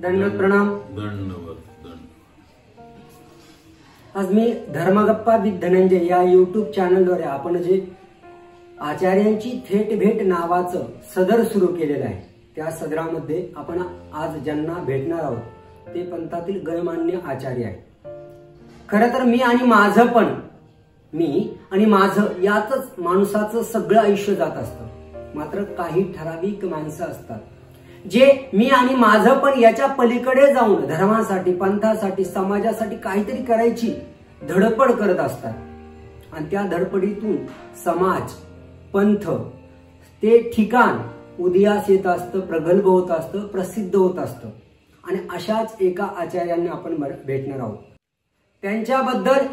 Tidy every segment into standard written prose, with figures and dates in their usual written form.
दंडवत प्रणाम. आज मी धर्मगप्पा विथ धनंजय या युट्यूब चॅनलद्वारे आपण जे आचार्यांची थेट भेट नावाचं सदर सुरू केलेलं आहे, त्या सदरामध्ये आपण आज ज्यांना भेटणार आहोत ते पंथातील गणमान्य आचार्य आहे. खरं तर मी आणि माझं यातच माणसाचं सगळं आयुष्य जात असतं. मात्र काही ठराविक माणसं असतात जे मी आणि माझं पण याच्या पलीकडे जाऊन धर्मासाठी, पंथासाठी, समाजासाठी काहीतरी करायची धडपड करत असतात. आणि त्या धडपडीतून समाज, पंथ, ते ठिकाण उदयास येत असतं, प्रगल्भ होत असतं, प्रसिद्ध होत असतं. आणि अशाच एका आचार्यांना आपण भेटणार आहोत. त्यांच्याबद्दल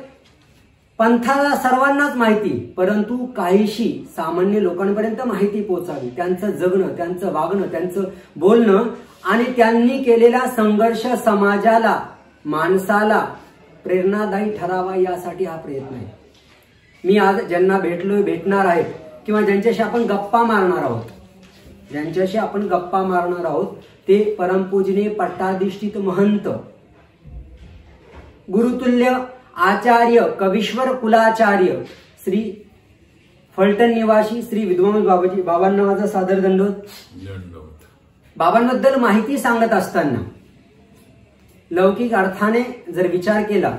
पंथाला सर्वांनाच माहिती, परंतु काहीशी सामान्य लोकांपर्यंत माहिती पोहोचावी. त्यांचं जगणं, त्यांचं वागणं, त्यांचं बोलणं आणि त्यांनी केलेला संघर्ष समाजाला, माणसाला प्रेरणादायी ठरावा यासाठी हा प्रयत्न आहे. मी आज ज्यांना भेटणार आहेत किंवा ज्यांच्याशी आपण गप्पा मारणार आहोत ते परमपूजनीय पट्टाधिष्ठित महंत, गुरुतुल्य आचार्य, कवीश्वर कुलाचार्य, श्री फलटण निवासी श्री विद्वान बाबाजी. बाबांना माझा सादर दंडवत. बाबांबद्दल माहिती सांगत असताना लौकिक अर्थाने जर विचार केला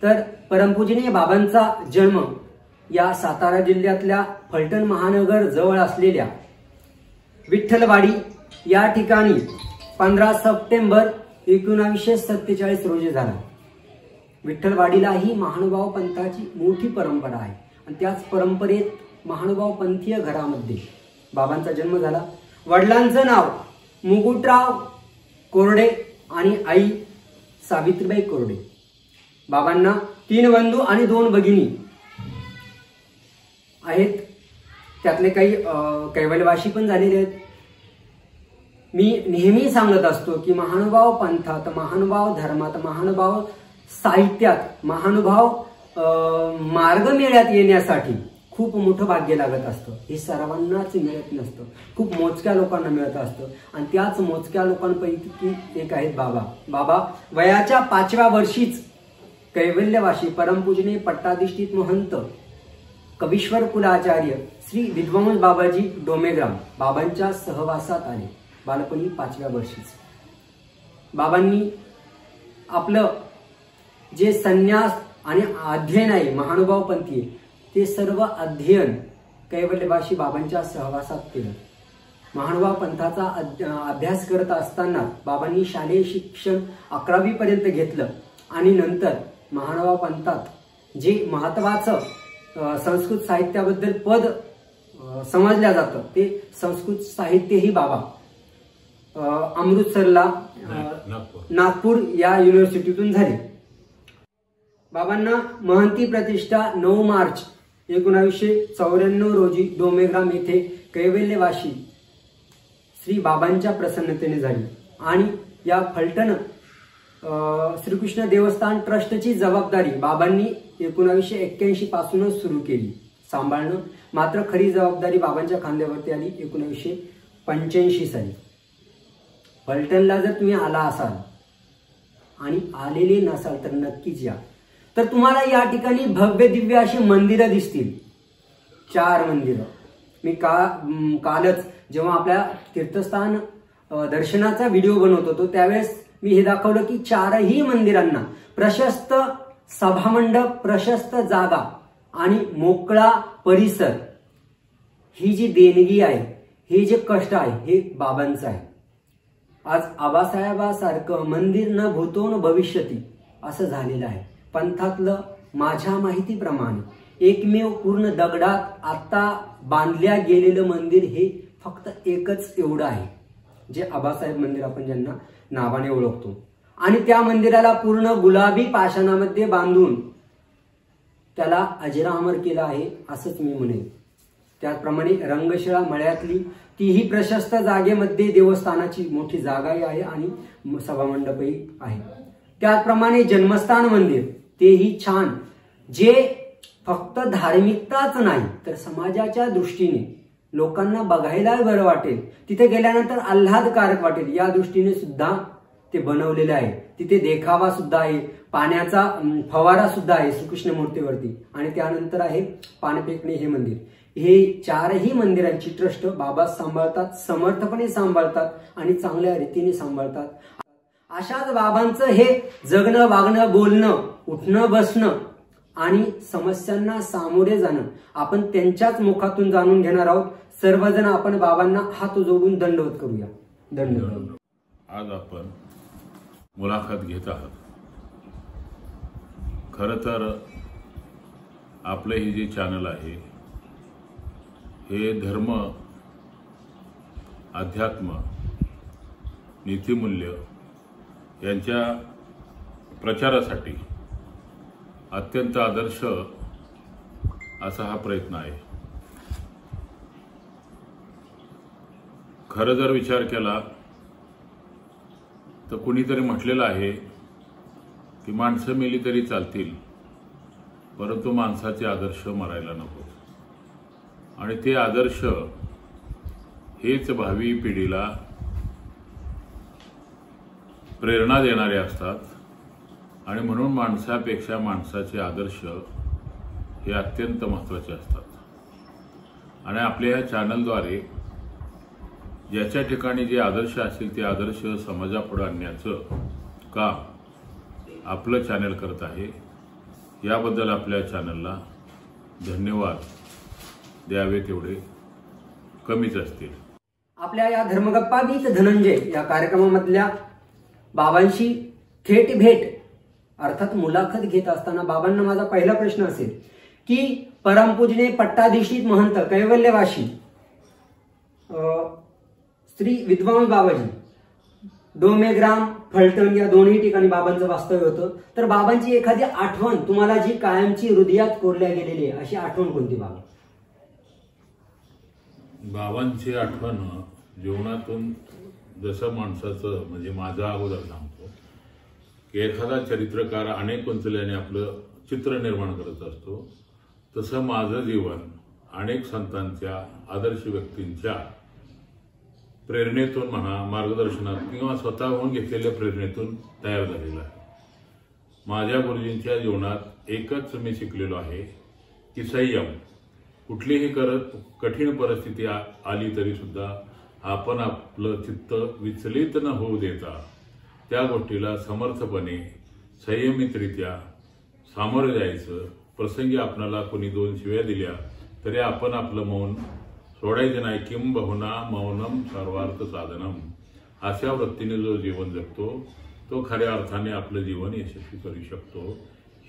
तर परमपूजनीय बाबांचा जन्म या सातारा जिल्ह्यातल्या फलटण महानगर जवळ असलेल्या विठ्ठलवाडी या ठिकाणी 15 सप्टेंबर 1947 रोजी झाला. विठ्ठलवाडीला ही महानुभाव पंथाची मोठी परंपरा आहे आणि त्याच परंपरेत महानुभाव पंथीय घरामध्ये बाबांचा जन्म झाला. वडिलांचं नाव मुकुटराव कोरडे आणि आई सावित्रीबाई कोरडे. बाबांना 3 बंधू आणि 2 भगिनी आहेत. त्यातले काही कैवल्यवासी पण झालेले आहेत. मी नेहमी सांगत असतो की महानुभाव पंथात, महानुभाव धर्मात, महानुभाव साहित्यात, महानुभाव मार्गमेळ्यात येण्यासाठी खूप मोठं भाग्य लागत असतं. हे सर्वांनाच मिळत नसतं, खूप मोजक्या लोकांना मिळत असतं. आणि त्याच मोजक्या लोकांपैकी एक आहेत बाबा. बाबा वयाच्या 5व्या वर्षीच कैवल्यवासी परमपूजनीय पट्टाधिष्ठित महंत कवीश्वर कुलाचार्य श्री विद्वान बाबाजी डोमेग्राम बाबांच्या सहवासात आले. बालपणी 5व्या वर्षीच बाबांनी आपलं जे संन्यास आणि अध्ययन आहे महानुभाव पंथी, ते सर्व अध्ययन कैवल्यवासी बाबांच्या सहवासात केलं. महानुभाव पंथाचा अभ्यास करत असताना बाबांनी शालेय शिक्षण 11वी पर्यंत घेतलं आणि नंतर महानुभाव पंथात जे महत्वाचं संस्कृत साहित्याबद्दल पद समजल्या जातं ते संस्कृत साहित्यही बाबा अमृतसरला नागपूर या युनिव्हर्सिटीतून झाले. बाबांना महंती प्रतिष्ठा 9 मार्च 1994 रोजी डोमेग्राम येथे कैवल्यवासी श्री बाबांच्या प्रसन्नतेने झाली. आणि या फलटण श्रीकृष्ण देवस्थान ट्रस्टची जबाबदारी बाबांनी 1981 पासूनच सुरू केली सांभाळणं. मात्र खरी जबाबदारी बाबांच्या खांद्यावरती आली 1985 साली. फलटणला जर तुम्ही आला असाल आणि आलेले नसाल तर नक्कीच या. तर तुम्हाला या ठिकाणी भव्य दिव्य अशी मंदिरं दिसतील. 4 मंदिरं. मी कालच जेव्हा आपल्या तीर्थस्थान दर्शनाचा व्हिडिओ बनवत होतो त्यावेळेस मी हे दाखवलं की 4ही मंदिरांना प्रशस्त सभामंडप, प्रशस्त जागा आणि मोकळा परिसर, ही जी देणगी आहे, हे जे कष्ट आहे, हे बाबांचं आहे. आज आबासाहेबासारखं मंदिर न भूतो न भविष्यती असं झालेलं आहे. पंथातलं माझ्या माहितीप्रमाणे एकमेव पूर्ण दगडात आता बांधल्या गेलेलं मंदिर हे फक्त एकच एवढं आहे, जे आबासाहेब मंदिर आपण ज्यांना नावाने ओळखतो. आणि त्या मंदिराला पूर्ण गुलाबी पाषाणामध्ये बांधून त्याला अजरामर केलं आहे असंच मी म्हणेन. त्याचप्रमाणे रंगशिळा मळ्यातली तीही प्रशस्त जागेमध्ये देवस्थानाची मोठी जागाही आहे आणि सभामंडपही आहे. त्याचप्रमाणे जन्मस्थान मंदिर तेही छान, जे फक्त धार्मिकताच नाही तर समाजाच्या दृष्टीने लोकांना बघायला बरं वाटेल, तिथे गेल्यानंतर आल्हादकारक वाटेल या दृष्टीने सुद्धा ते बनवलेलं आहे. तिथे देखावा सुद्धा आहे, पाण्याचा फवारा सुद्धा आहे श्रीकृष्ण मूर्तीवरती, आणि त्यानंतर आहे पानपेकणे हे मंदिर. हे चारही मंदिरांची ट्रस्ट बाबा सांभाळतात, समर्थपणे सांभाळतात आणि चांगल्या रीतीने सांभाळतात. अशाच बाबांचं हे जगणं, वागणं, बोलणं, उठणं, बसणं आणि समस्यांना सामोरे जाणं आपण त्यांच्याच मुखातून जाणून घेणार आहोत. सर्वजण आपण बाबांना हात जोडून दंडवत करूया. दंडवत. आज आपण मुलाखत घेत आहात. खरं तर आपलं हे जे चॅनल आहे हे धर्म, अध्यात्म, नीतिमूल्य यांच्या प्रचारासाठी अत्यंत आदर्श असा हा प्रयत्न आहे. खरं जर विचार केला तर कुणीतरी म्हटलेलं आहे की माणसं मेली तरी चालतील, परंतु माणसाचे आदर्श मरायला नको. आणि ते आदर्श हेच भावी पिढीला प्रेरणा देणारे असतात. आणि म्हणून माणसापेक्षा माणसाचे आदर्श हे अत्यंत महत्त्वाचे असतात. आणि आपल्या या चॅनलद्वारे ज्याच्या ठिकाणी जे आदर्श असतील ते आदर्श समाजापुढे आणण्याचं काम आपलं चॅनल करत आहे. याबद्दल आपल्या चॅनलला धन्यवाद द्यावे तेवढे कमीच असतील. आपल्या या धर्मगप्पा विथ धनंजय या कार्यक्रमामधल्या बाबांशी थेट भेट अर्थात मुलाखत घेत असताना बाबांना माझा पहिला प्रश्न असेल की परमपूजने पट्टाधीशित महंत कैवल्यवासी श्री विद्वान बाबाजी डोमेग्राम, फलटण या दोन्ही ठिकाणी बाबांचं वास्तव्य होतं. तर बाबांची एखादी आठवण तुम्हाला जी कायमची हृदयात कोरल्या गेलेली आहे अशी आठवण कोणती बाबा? बाबांची आठवण जीवनातून जसं माणसाचं म्हणजे माझा अगोदर सांगतो की एखादा चरित्रकार अनेक पंचल्याने आपलं चित्र निर्माण करत असतो, तसं माझं जीवन अनेक संतांच्या, आदर्श व्यक्तींच्या प्रेरणेतून म्हणा, मार्गदर्शनात किंवा स्वतःहून घेतलेल्या प्रेरणेतून तयार झालेलं आहे. माझ्या गुरुजींच्या जीवनात एकच मी शिकलेलो आहे की संयम. कुठलीही कठीण परिस्थिती आली तरी सुद्धा आपण आपलं चित्त विचलित न होऊ देता त्या गोष्टीला समर्थपणे संयमितरित्या सामोरं जायचं. प्रसंगी आपणाला कोणी दोन शिव्या दिल्या तरी आपण आपलं मौन सोडायचं नाही. किंबहुना मौनम सर्वार्थ साधनम. अशा वृत्तीने जो जीवन जगतो तो खऱ्या अर्थाने आपलं जीवन यशस्वी करू शकतो.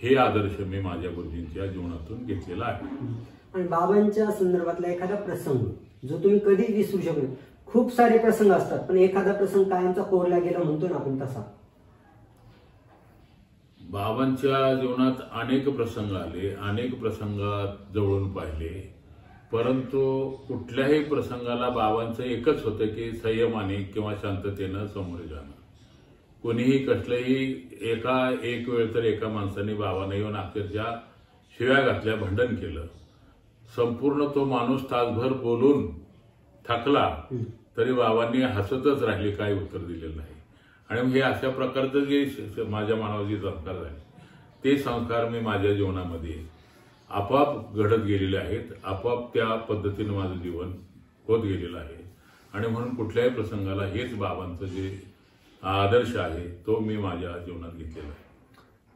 हे आदर्श मी माझ्या गुरुजींच्या जीवनातून घेतलेला आहे. आणि बाबांच्या संदर्भातला एखादा प्रसंग जो तुम्ही कधीच विसरू शकत नाही. खूप सारे प्रसंग असतात पण एखादा प्रसंग कायमचा कोरला गेला म्हणतो ना आपण तसा. बाबांच्या जीवनात अनेक प्रसंग आले, अनेक प्रसंगात जवळून पाहिले, परंतु कुठल्याही प्रसंगाला बाबांचं एकच होतं की संयमाने किंवा शांततेनं सामोरे जाणं. कोणीही कसलंही एक वेळ तर एका माणसाने बाबांना येऊन अक्षरशः शिव्या घातल्या, भांडण केलं. संपूर्ण तो माणूस तासभर बोलून थकला तरी बाबांनी हसतच राहिले, काही उत्तर दिलेलं नाही. आणि हे अशा प्रकारचं जे माझ्या मनावर जे संस्कार झाले ते संस्कार मी माझ्या जीवनामध्ये आपोआप घडत गेलेले आहेत. आपोआप त्या पद्धतीनं माझं जीवन होत गेलेलं आहे. आणि म्हणून कुठल्याही प्रसंगाला हेच बाबांचं जे आदर्श आहे तो मी माझ्या जीवनात घेतलेला आहे.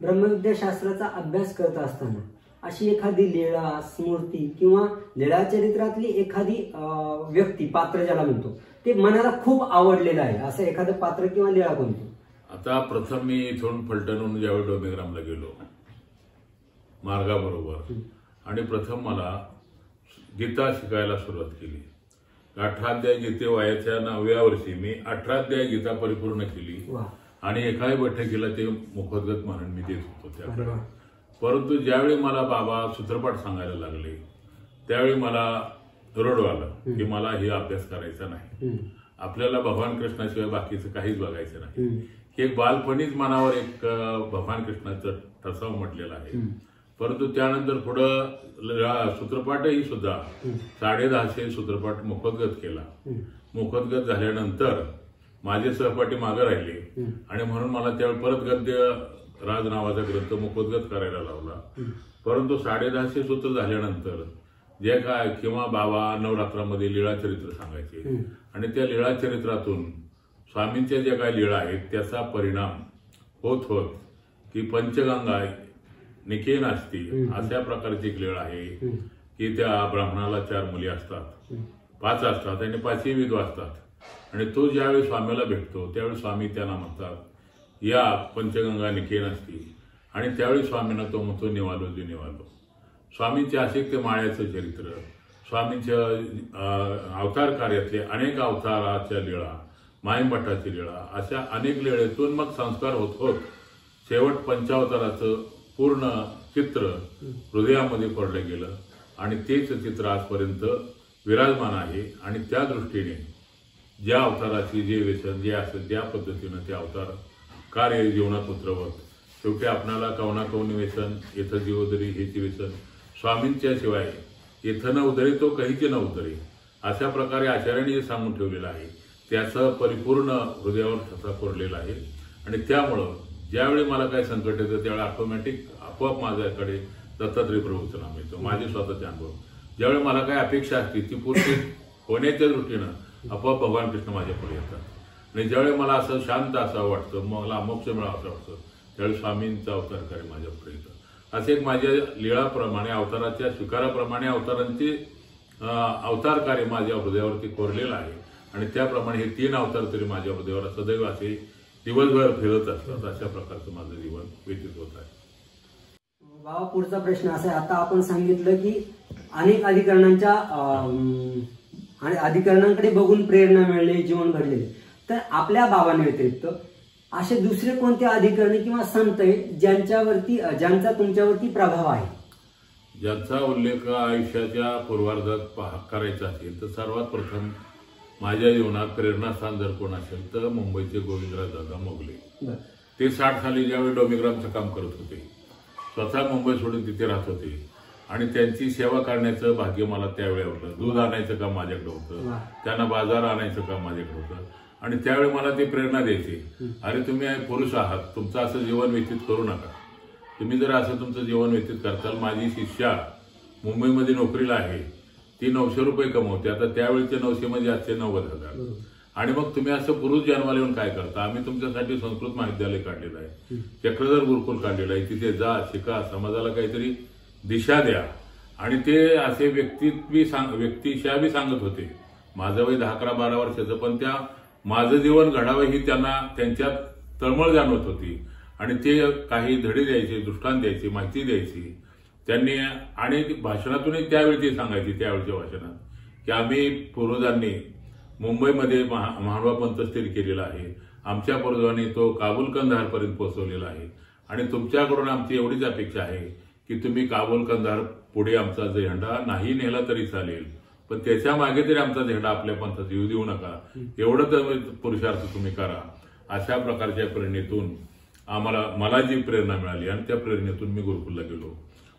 ब्रह्मविद्याशास्त्राचा अभ्यास करत असताना अशी एखादी लीळा, स्मृती किंवा लीळा चरित्रातली एखादी व्यक्ती, पात्र ज्याला म्हणतो, ते मनाला खूप आवडलेलं आहे असं एखादं पात्र किंवा लीळा कोणती? आता प्रथम मी इथून फलटणहून ज्यावेळी डोमेग्रामला गेलो मार्गाबरोबर आणि प्रथम मला गीता शिकायला सुरुवात केली. 18 अध्याय गीते वयाच्या 9व्या वर्षी मी 18 अध्याय गीता परिपूर्ण केली. आणि एकाही बैठकीला ते मुखोद्गत म्हणून मी देत होतो त्यावेळी. परंतु ज्यावेळी मला बाबा सूत्रपाठ सांगायला लागले त्यावेळी मला रडू आलं की मला हे अभ्यास करायचा नाही. आपल्याला भगवान कृष्णाशिवाय बाकीचं काहीच बघायचं नाही. एक बालपणीच मनावर एक भगवान कृष्णाचं ठसा उमटलेला आहे. परंतु त्यानंतर पुढं सूत्रपाठही सुद्धा 1050 सूत्रपाठ मुखोद्गत केला. मुखोद्गत झाल्यानंतर माझे सहपाठी मागे राहिले आणि म्हणून मला त्यावेळी परत गद्य राज नावाचा ग्रंथ मुखोद्गत करायला लावला. परंतु 1050 सूत्र झाल्यानंतर जे काय किंवा बाबा नवरात्रामध्ये लीळाचरित्र सांगायचे आणि त्या लीळाचरित्रातून स्वामींच्या ज्या काही लीळा आहेत त्याचा परिणाम होत होत की पंचगंगा निकेन असती अशा प्रकारची एक लीळ आहे की त्या ब्राह्मणाला 4 मुली असतात, 5 असतात आणि 5ही विधवा असतात आणि तो ज्यावेळी स्वामीला भेटतो त्यावेळी स्वामी त्यांना म्हणतात या पंचगंगा निकेन असती आणि त्यावेळी स्वामींना तो म्हणतो निवालो जी निवालो. स्वामींचे असे ते माळ्याचं चरित्र, स्वामींच्या अवतार कार्यातले अनेक अवताराच्या लीळा, मायमठाची लीळा, अशा अनेक लीळेतून मग संस्कार होत होत शेवट पंचावताराचं पूर्ण चित्र हृदयामध्ये पडलं गेलं आणि तेच चित्र आजपर्यंत विराजमान आहे. आणि त्या दृष्टीने ज्या अवताराची जे व्यसन जे असेल त्या पद्धतीनं ते अवतार कार्य जीवनात उतरवत शेवटी आपणाला कवना कवनी व्यसन येथं जीवोदरी हेची व्यसन स्वामींच्या शिवाय येथं न उतरे तो कहीचे न उतरे अशा प्रकारे आचार्यांनी जे सांगून ठेवलेलं आहे त्याचं परिपूर्ण हृदयावर ठसा कोरलेला आहे. आणि त्यामुळं ज्यावेळी मला काही संकट येतं त्यावेळी आपोआप माझ्याकडे दत्तात्रय प्रभूचं नाम येतं. माझे स्वतःचे अनुभव ज्यावेळी मला काही अपेक्षा असते ती पूर्ण होण्याच्या दृष्टीनं आपोआप भगवान कृष्ण माझ्या पुढे येतात आणि ज्यावेळी मला असं शांत असावं वाटतं मला मोक्ष मिळावं असं वाटतं त्यावेळी स्वामींचा अवतार कार्य माझ्या पुढे येतं. असे एक माझ्या लीळाप्रमाणे अवताराच्या स्वीकाराप्रमाणे अवतारांचे अवतार कार्य माझ्या हृदयावरती कोरलेलं आहे आणि त्याप्रमाणे हे 3 अवतार तरी माझ्या हृदयावर सदैव असे दिवसभर फिरत असतात. अशा प्रकारचं माझं जीवन व्यतीत होत आहे. बाबा पुढचा प्रश्न असा आहे, आता आपण सांगितलं की अनेक अधिकरणांकडे बघून प्रेरणा मिळणे जीवन घडलेले, तर आपल्या बाबांव्यतिरिक्त असे दुसरे कोणते अधिकरणी किंवा संत आहेत ज्यांचा तुमच्यावरती प्रभाव आहे? ज्यांचा उल्लेख आयुष्याच्या पूर्वार्धात करायचा असेल तर सर्वात प्रथम माझ्या जीवनात प्रेरणास्थान जर कोण असेल तर मुंबईचे गोविंदराज दादा मोगले. ते 60 साली ज्यावेळी डोमेग्रामचं काम करत होते, स्वतः मुंबई सोडून तिथे राहत होते आणि त्यांची सेवा करण्याचं भाग्य मला त्यावेळी होतं. दूध आणायचं काम माझ्याकडे होतं, त्यांना बाजार आणायचं काम माझ्याकडे होतं आणि त्यावेळी मला ते प्रेरणा द्यायचे, अरे तुम्ही पुरुष आहात, तुमचं असं जीवन व्यतीत करू नका. तुम्ही जर असं तुमचं जीवन व्यतीत करताल, माझी शिष्या मुंबईमध्ये नोकरीला आहे, ती 900 रुपये कमवते, आता त्यावेळीचे 900 म्हणजे आजचे 90,000 आणि मग तुम्ही असं पुरुष जन्माला येऊन काय करता? आम्ही तुमच्यासाठी संस्कृत महाविद्यालय काढलेलं आहे, चक्रधर गुरुकुल काढलेलं आहे, तिथे जा, शिका, समाजाला काहीतरी दिशा द्या. आणि ते असे व्यक्तिशा बी सांगत होते. माझं वय 10-11-12 वर्षाचं, पण त्या माझं जीवन घडावं ही त्यांना त्यांच्यात तळमळ जाणवत होती आणि ते काही धडे द्यायचे, दृष्टांत द्यायचे, माहिती द्यायची त्यांनी. आणि भाषणातूनही त्यावेळी ते सांगायचे, त्यावेळच्या भाषणात की आम्ही पूर्वजांनी मुंबईमध्ये महानुभाव पंथ स्थिर केलेला आहे, आमच्या पूर्वजांनी तो काबुल कंदारपर्यंत पोहोचवलेला आहे आणि तुमच्याकडून आमची एवढीच अपेक्षा आहे की तुम्ही काबुल कंदार पुढे आमचा झेंडा नाही नेला तरी चालेल, पण त्याच्या मागे तरी आमचा झेंडा आपल्या पंथात येऊ देऊ नका, एवढं तर पुरुषार्थ तुम्ही करा. अशा प्रकारच्या प्रेरणेतून मला जी प्रेरणा मिळाली आणि त्या प्रेरणेतून मी गुरुकुलला गेलो.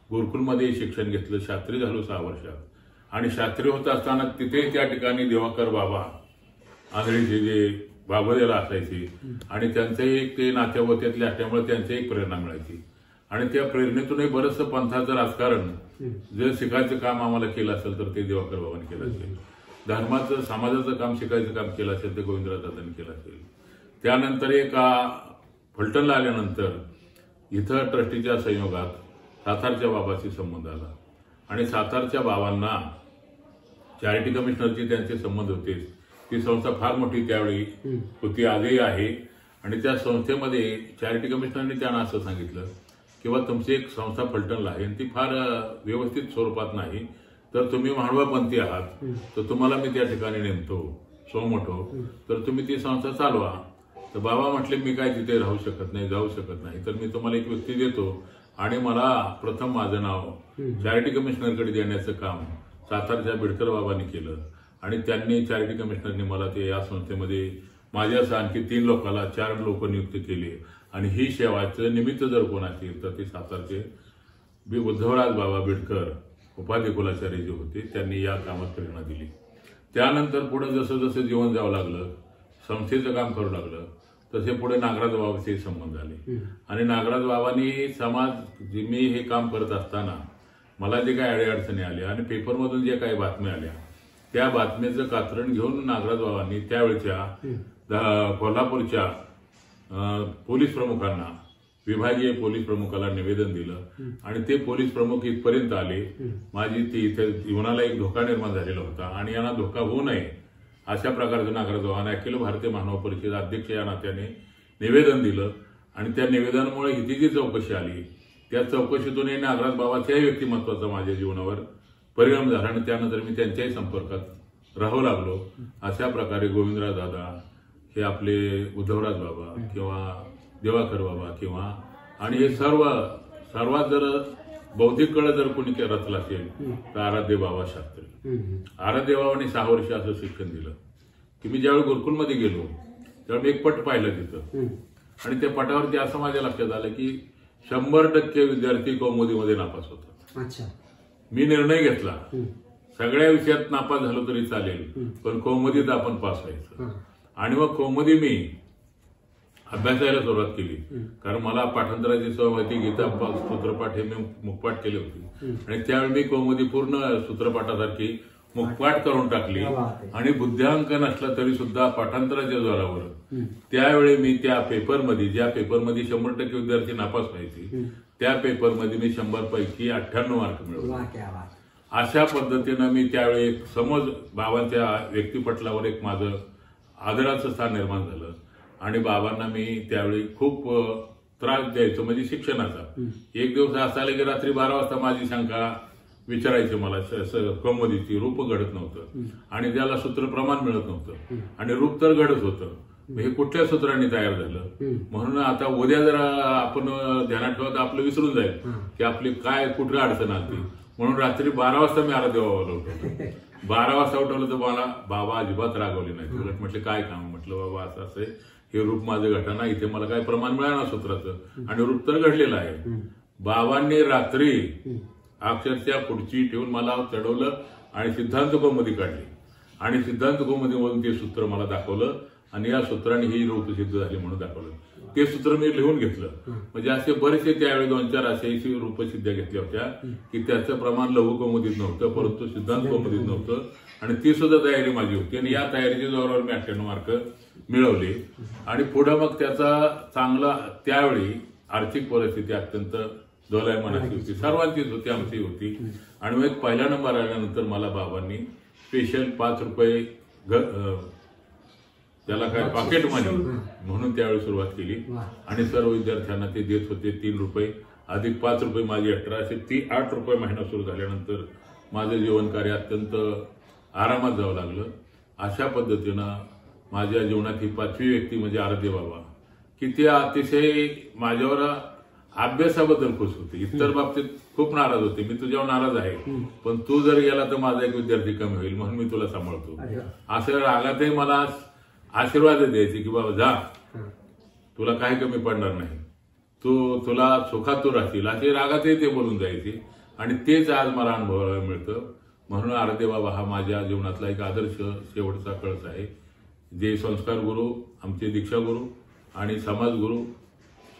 गुरुकुलमध्ये शिक्षण घेतलं, शास्त्री झालो 6 वर्षात आणि शास्त्री होत असताना तिथे त्या ठिकाणी दिवाकर बाबा आंधळीचे जे बाबोदेला असायचे आणि त्यांचे एक ते नात्यावत्यातले असल्यामुळे त्यांची एक प्रेरणा मिळायची आणि त्या प्रेरणेतूनही बरंचसं पंथाचं राजकारण जर शिकायचं काम आम्हाला केलं असेल तर ते दिवाकर बाबांनी केलं असेल, धर्माचं समाजाचं काम शिकायचं काम केलं असेल ते गोविंदराज दादांनी केलं असेल. त्यानंतर फलटणला आल्यानंतर इथं ट्रस्टीच्या संयोगात सातारच्या बाबाशी संबंध आला आणि सातारच्या बाबांना चॅरिटी कमिशनरचे त्यांचे संबंध होते. ती संस्था फार मोठी त्यावेळी होती, आजही आहे आणि त्या संस्थेमध्ये चॅरिटी कमिशनरने त्यांना असं सांगितलं किंवा तुमची एक संस्था फलटणला आहे आणि ती फार व्यवस्थित स्वरूपात नाही, तर तुम्ही महानुभावपंथी आहात तर तुम्हाला मी त्या ठिकाणी नेमतो सोमोठो, तर तुम्ही ती संस्था चालवा. तर बाबा म्हटले मी काय तिथे राहू शकत नाही, जाऊ शकत नाही, तर मी तुम्हाला एक व्यक्ती देतो आणि मला प्रथम माझं नाव चॅरिटी कमिशनरकडे देण्याचं काम सातारच्या बिडकर बाबांनी केलं आणि त्यांनी चॅरिटी कमिशनरने मला ते या संस्थेमध्ये माझ्यासह आणखी 3 लोकांना 4 लोक नियुक्त केले आणि ही सेवाचं निमित्त जर कोण असेल तर ते सातारचे उद्धवराज बाबा बिडकर उपाधी कुलाचार्य जे होते त्यांनी या कामात प्रेरणा दिली. त्यानंतर पुढे जसं जसं जीवन जावं लागलं संस्थेचं काम करू लागलं तसे पुढे नागराज बाबाचे संबंध झाले आणि नागराज बाबांनी मी हे काम करत असताना मला जे काही अडीअडचणी आल्या आणि पेपरमधून जे काही बातम्या आल्या त्या बातमीचं कात्रण घेऊन नागराज बाबांनी त्यावेळच्या कोल्हापूरच्या पोलीस प्रमुखांना विभागीय पोलीस प्रमुखाला निवेदन दिलं आणि ते पोलीस प्रमुख इथपर्यंत आले. माझी इथे जीवनाला एक धोका निर्माण झालेला होता आणि यांना धोका होऊ नये अशा प्रकारचं नागराज बाबांनी अखिल भारतीय मानव परिषद अध्यक्ष या नात्याने निवेदन दिलं आणि त्या निवेदनामुळे ही जी चौकशी आली त्या चौकशीतून नागराज बाबाच्याही व्यक्तिमत्वाचा माझ्या जीवनावर परिणाम झाला आणि त्यानंतर मी त्यांच्याही संपर्कात राहू लागलो. अशा प्रकारे गोविंदराज दादा हे आपले उद्धवराज बाबा किंवा दिवाकर बाबा किंवा आणि हे सर्वात जर बौद्धिक कळ जर कोणी रचला असेल तर आराध्य बाबा शास्त्री. आराध्य बाबांनी 6 वर्ष असं शिक्षण दिलं की मी ज्यावेळी गुरुकुलमध्ये गेलो त्यावेळी मी एक पट पाहिलं तिथं आणि त्या पटावरती असं माझ्या लक्षात आलं की 100% विद्यार्थी कौमुदीमध्ये नापास होतात. मी निर्णय घेतला सगळ्या विषयात नापास झालो तरी चालेल पण कौमुदीत आपण पास व्हायचं आणि मग कौमुदी मी अभ्यासायला सुरुवात केली कारण मला पाठांतराची सवय होती. गीता सूत्रपाठ हे मी मुखपाठ केले होते आणि त्यावेळी मी कौमुदी पूर्ण सूत्रपाठासारखी मुखपाठ करून टाकली आणि बुद्ध्यांक नसला तरी सुद्धा पाठांतराच्या जोरावर त्यावेळी मी त्या पेपरमध्ये ज्या पेपरमध्ये 100% विद्यार्थी नापास व्हायचे त्या पेपरमध्ये मी 100 पैकी 98 मार्क मिळवले. अशा पद्धतीनं मी त्यावेळी समज बाबांच्या व्यक्तिपटलावर एक माझं आदराचं स्थान निर्माण झालं आणि बाबांना मी त्यावेळी खूप त्रास द्यायचो म्हणजे शिक्षणाचा. एक दिवस असा आला की रात्री 12 वाजता माझी शंका विचारायची मला कौमुदीची रूप घडत नव्हतं आणि त्याला सूत्र प्रमाण मिळत नव्हतं आणि रूप तर घडत होतं. हे कुठल्या सूत्रांनी तयार झालं म्हणून आता उद्या जर आपण ध्यानात ठेवत आपलं विसरून जाईल की आपली काय कुठली अडचण आली म्हणून रात्री 12 वाजता मी आराध्य बाबाला उठवलं. 12 वाजता उठवलं तर मला बाबा अजिबात रागवले नाही. उलट म्हटलं काय काम म्हटलं बाबा असं असं हे रूप माझं घटना इथे मला काय प्रमाण मिळालं सूत्राचं आणि रूप तर घडलेलं आहे. बाबांनी रात्री अक्षरशः खुर्ची ठेवून मला चढवलं आणि सिद्धांत कौमुदी काढली आणि सिद्धांत कौमुदीमधून ते सूत्र मला दाखवलं आणि या सूत्राने ही रूप सिद्ध झाली म्हणून दाखवलं. ते सूत्र मी लिहून घेतलं म्हणजे असे बरेचसे त्यावेळी 2-4 असे रूपसिद्ध्या घेतल्या होत्या की त्याचं प्रमाण लघु कौमुदीत नव्हतं परंतु सिद्धांत कौमुदीत नव्हतं आणि ती सुद्धा तयारी माझी होती आणि या तयारीच्या जोरावर मी 98 मार्क मिळवले आणि पुढे मग त्याचा चांगला त्यावेळी आर्थिक परिस्थिती अत्यंत दोलायमानाची होती सर्वांचीच होती आमची होती आणि मग पहिला नंबर आल्यानंतर मला बाबांनी स्पेशल 5 रुपये त्याला काय पॉकेट मनी म्हणून त्यावेळी सुरुवात केली आणि सर्व विद्यार्थ्यांना ते देत होते 3 रुपये अधिक 5 रुपये माझी 18 असे 8 रुपये महिना सुरू झाल्यानंतर माझं जीवनकार्य अत्यंत आरामात जावं लागलं. अशा पद्धतीनं माझ्या जीवनात ही 5वी व्यक्ती म्हणजे आराध्य बाबा की ते अतिशय माझ्यावर अभ्यासाबद्दल खुश होते. इतर बाबतीत खूप नाराज होते मी तुझ्यावर नाराज आहे पण तू जर गेला तर माझा एक विद्यार्थी कमी होईल म्हणून मी तुला सांभाळतो. असं रागातही मला आशीर्वाद द्यायचे की बाबा जा तुला काही कमी पडणार नाही तुला सुखात तू राहशील असे रागातही ते बोलून जायचे आणि तेच आज मला अनुभवायला मिळतं. म्हणून आराध्य बाबा हा माझ्या जीवनातला एक आदर्श शेवटचा कळस आहे. जे संस्कार गुरु आमचे दीक्षा गुरु आणि समाज गुरु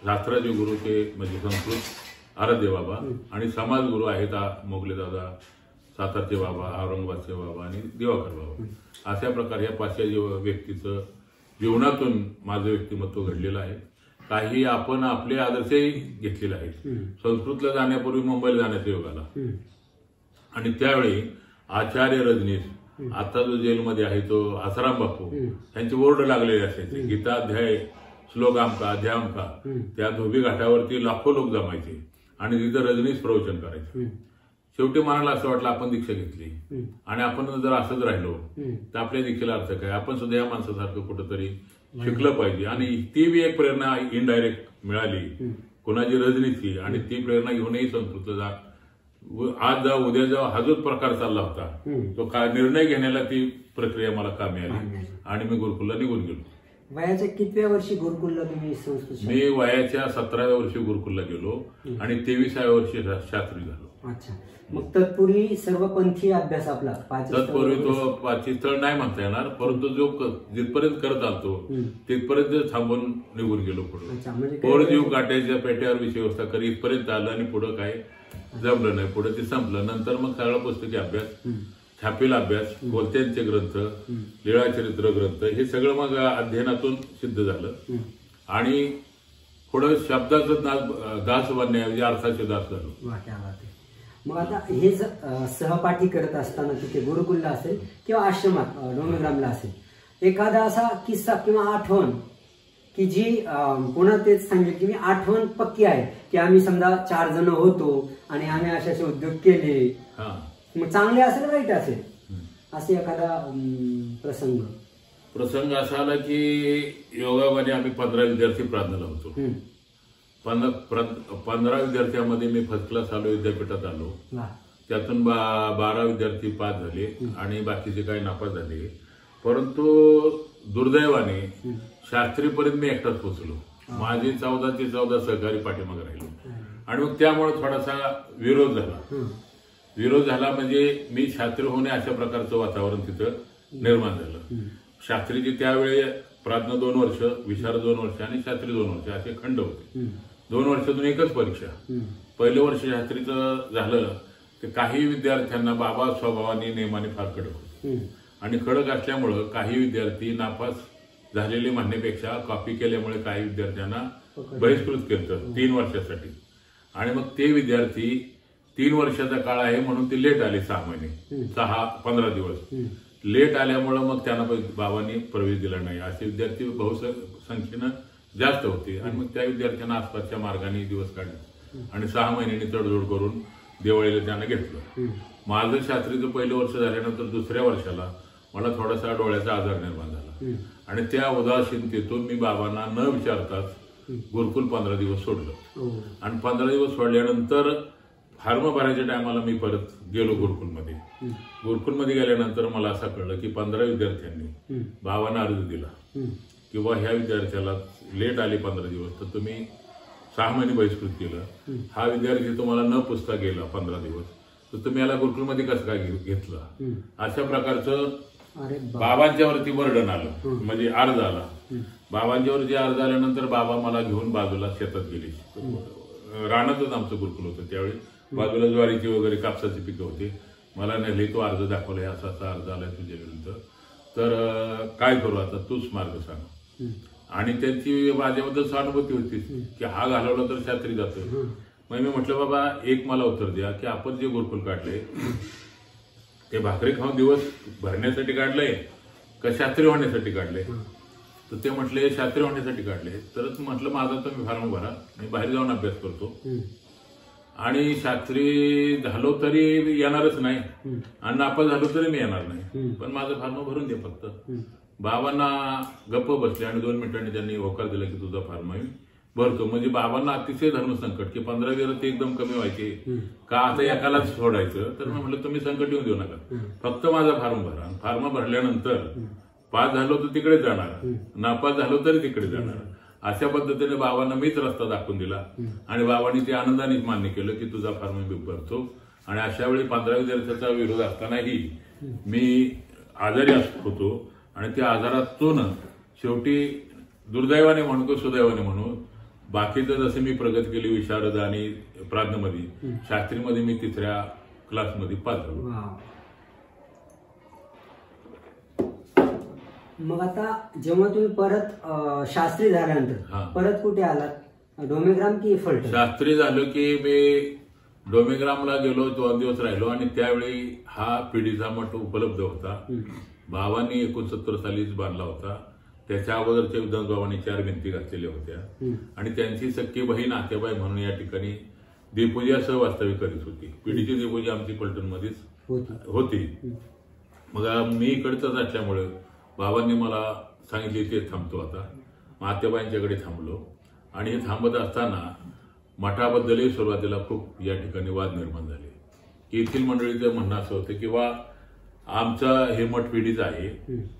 शास्त्राचे गुरु ते म्हणजे संस्कृत आराध्य बाबा आणि समाज गुरु आहेत मोगले दादा सातारचे बाबा औरंगाबादचे बाबा आणि दिवाकर बाबा. अशा प्रकारे या 500 व्यक्तीचं जीवनातून माझं व्यक्तिमत्व घडलेलं आहे. काही आपण आपले आदर्शही घेतलेले आहेत. संस्कृतला जाण्यापूर्वी मुंबईला जाण्याचा योग आला आणि त्यावेळी आचार्य रजनीश आता जो जेलमध्ये आहे तो आसाराम बापू त्यांचे बोर्ड लागलेले असायचे गीता अध्याय श्लोक आमका अध्याय आमका त्या धोबी घाटावरती लाखो लोक जमायचे आणि तिथं रजनीश प्रवचन करायचे. शेवटी मनाला असं वाटलं आपण दीक्षा घेतली आणि आपण जर असंच राहिलो तर आपल्या दीक्षेला अर्थ काय आपण सुद्धा या माणसासारखं कुठंतरी शिकलं पाहिजे आणि ती बी एक प्रेरणा इनडायरेक्ट मिळाली कोणाची रजनीची आणि ती प्रेरणा घेऊनही संस्कृतला जा आज जा उद्या जा हा जो प्रकार चालला होता तो निर्णय घेण्याला ती प्रक्रिया मला कामी आली आणि मी गुरुकुलला निघून गेलो. वयाच्या कितव्या वर्षी गुरुकुलला तुम्ही संस्कृत मी वयाच्या 17व्या वर्षी गुरुकुलला गेलो आणि 23व्या वर्षी शास्त्री झालो. अच्छा. मग तत्पूर्वी सर्व पंथीय अभ्यास आपला तत्पूर्वी तो पाचस्थळ नाही म्हणता येणार, परंतु जो जिथपर्यंत करत आलतो तिथपर्यंत थांबून निघून गेलो पुढे. पोर जीव काट्याच्या पेट्यावर विषय व्यवस्था करी इथपर्यंत आलं आणि पुढे काय जमलं नाही. पुढे ते संपलं. नंतर मग सगळा पुस्तकी अभ्यास, छापील अभ्यास, बोलत्यांचे ग्रंथ, लीळाचरित्र ग्रंथ हे सगळं मग अध्ययनातून सिद्ध झालं. आणि पुढे शब्दाचं दास बनण्याऐवजी अर्थाचे दास झालो. मग आता हे सहपाठी करत असताना तिथे गुरुकुलला असेल किंवा आश्रमात डोमेग्रामला असेल, एखादा असा किस्सा किंवा आठवण की जी पुन्हा तेच सांगेल की मी आठवण पक्की आहे की आम्ही समजा 4 जण होतो आणि आम्ही असे उद्योग केले, मग चांगले असेल वाईट असेल, असे एखादा प्रसंग असा आला की योगामध्ये आम्ही 15 विद्यार्थी प्रार्थनेला होतो. 15 विद्यार्थ्यांमध्ये मी फर्स्ट क्लास आलो, विद्यापीठात आलो. त्यातून 12 विद्यार्थी पास झाले आणि बाकीचे काही नापास झाले. परंतु दुर्दैवाने शास्त्रीपर्यंत मी एकटाच पोहोचलो. माझे 14 ते 14 सहकारी पाठीमागे राहिलो. आणि मग त्यामुळे थोडासा विरोध झाला. म्हणजे मी शास्त्री होणे अशा प्रकारचं वातावरण तिथं निर्माण झालं. शास्त्रीची त्यावेळी प्रार्थना 2 वर्ष, विशारद 2 वर्ष आणि शास्त्री 2 वर्ष असे खंड होते. 2 वर्षातून एकच परीक्षा. पहिलं वर्ष शास्त्रीचं झालं तर काही विद्यार्थ्यांना बाबा स्वभावाने नेमाने फार कडक होते. आणि कडक असल्यामुळं काही विद्यार्थी नापास झालेले म्हणण्यापेक्षा कॉपी केल्यामुळे काही विद्यार्थ्यांना बहिष्कृत केलं 3 वर्षासाठी. आणि मग ते विद्यार्थी 3 वर्षाचा काळ आहे म्हणून ते लेट आले. 6 महिने 15 दिवस लेट आल्यामुळं मग त्यांना बाबांनी प्रवेश दिला नाही. असे विद्यार्थी बहुसंख्येनं जास्त होते. आणि मग त्या विद्यार्थ्यांना आसपासच्या मार्गाने दिवस काढले आणि 6 महिन्यांनी तडजोड करून दिवाळीला त्यांना घेतलं. माझं शास्त्रीचं पहिलं वर्ष झाल्यानंतर दुसऱ्या वर्षाला मला थोडासा डोळ्याचा आजार निर्माण झाला. आणि त्या उदासीनतेतून मी बाबांना न विचारताच गुरुकुल 15 दिवस सोडलं. आणि 15 दिवस सोडल्यानंतर फॉर्म भरायच्या टायमाला मी परत गेलो गुरुकुलमध्ये. गुरुकुलमध्ये गेल्यानंतर मला असं कळलं की 15 विद्यार्थ्यांनी बाबांना अर्ज दिला किंवा ह्या विद्यार्थ्याला लेट आले 15 दिवस तर तुम्ही 6 महिने बहिष्कृत केलं. हा विद्यार्थी तुम्हाला न पुसता गेला 15 दिवस तर तुम्ही याला गुरुकुलमध्ये कसं काय घेतलं. अशा प्रकारचं बाबांच्यावरती बर्डन आलं. म्हणजे अर्ज आला. बाबांच्यावरती अर्ज आल्यानंतर बाबा मला घेऊन बाजूला शेतात गेले. रानातच आमचं गुरुकुल होतं त्यावेळी. बाजूला ज्वारीची वगैरे कापसाची पिकं होती. मला नेले तो अर्ज दाखवलाय, असा असा अर्ज आलाय तुझ्या विरुद्ध, तर काय करू आता, तूच मार्ग सांग. आणि त्यांची माझ्याबद्दल सहानुभूती होती की हा घालवला तर शास्त्री जातोय. मग मी म्हटलं बाबा एक मला उत्तर द्या की आपण जे गुरुकुल काढले ते भाकरी खाऊन दिवस भरण्यासाठी काढलंय का शास्त्री होण्यासाठी काढले. तर ते म्हटले शास्त्री होण्यासाठी काढले. तरच म्हटलं माझा तुम्ही फॉर्म भरा, मी बाहेर जाऊन अभ्यास करतो आणि शास्त्री झालो तरी येणारच नाही आणि नापास झालो तरी मी येणार नाही, पण माझं फॉर्म भरून दे फक्त. बाबांना गप्प बसले आणि 2 मिनिटांनी त्यांनी होकार दिला की तुझा फॉर्म मी भरतो. म्हणजे बाबांना अतिशय धर्मसंकट की 15 दिवस ते एकदम कमी व्हायचे का आता एकालाच सोडायचं. तर मी म्हटलं तुम्ही संकट येऊन देऊ नका, फक्त माझा फॉर्म भरा. फॉर्म भरल्यानंतर पास झालो तर तिकडे जाणार, नापास झालो तरी तिकडे जाणार. अशा पद्धतीने बाबांना मीच रस्ता दाखवून दिला आणि बाबांनी ते आनंदानेच मान्य केलं की तुझा फॉर्म मी भरतो. आणि अशा वेळी 15 विद्यार्थ्याचा विरोध असतानाही मी आजारी होतो आणि त्या आजारातून शेवटी दुर्दैवाने म्हणू किंवा सुदैवाने म्हणू बाकीचं जसं मी प्रगती केली विशारद आणि प्राज्ञमध्ये, शास्त्रीमध्ये मी 3ऱ्या क्लासमध्ये पास झालो. मग आता जेव्हा तुम्ही परत शास्त्री झाल्यानंतर परत कुठे आलात, डोमेग्राम की फलटण? शास्त्री झालो की मी डोमेग्रामला गेलो, 2 दिवस राहिलो. आणि त्यावेळी हा पिढीचा मठ उपलब्ध होता. बाबांनी 69 सालीच बांधला होता. त्याच्या अगोदरच्या विधानबाबांनी 4 भिंती घातलेल्या होत्या आणि त्यांची सख्खी बहीण आत्याबाई म्हणून या ठिकाणी देवपूजा सहवास्तव्य करीत होती. पिढीची देवपूजा आमची फलटणमध्येच होती. मग मी इकडचाच असल्यामुळे बाबांनी मला सांगितले ते थांबतो आता. मग आत्याबाईंच्याकडे थांबलो आणि हे थांबत असताना मठाबद्दलही सुरुवातीला खूप या ठिकाणी वाद निर्माण झाले. येथील मंडळीचं म्हणणं असं होतं किंवा आमचा हे मठ पिढीच आहे,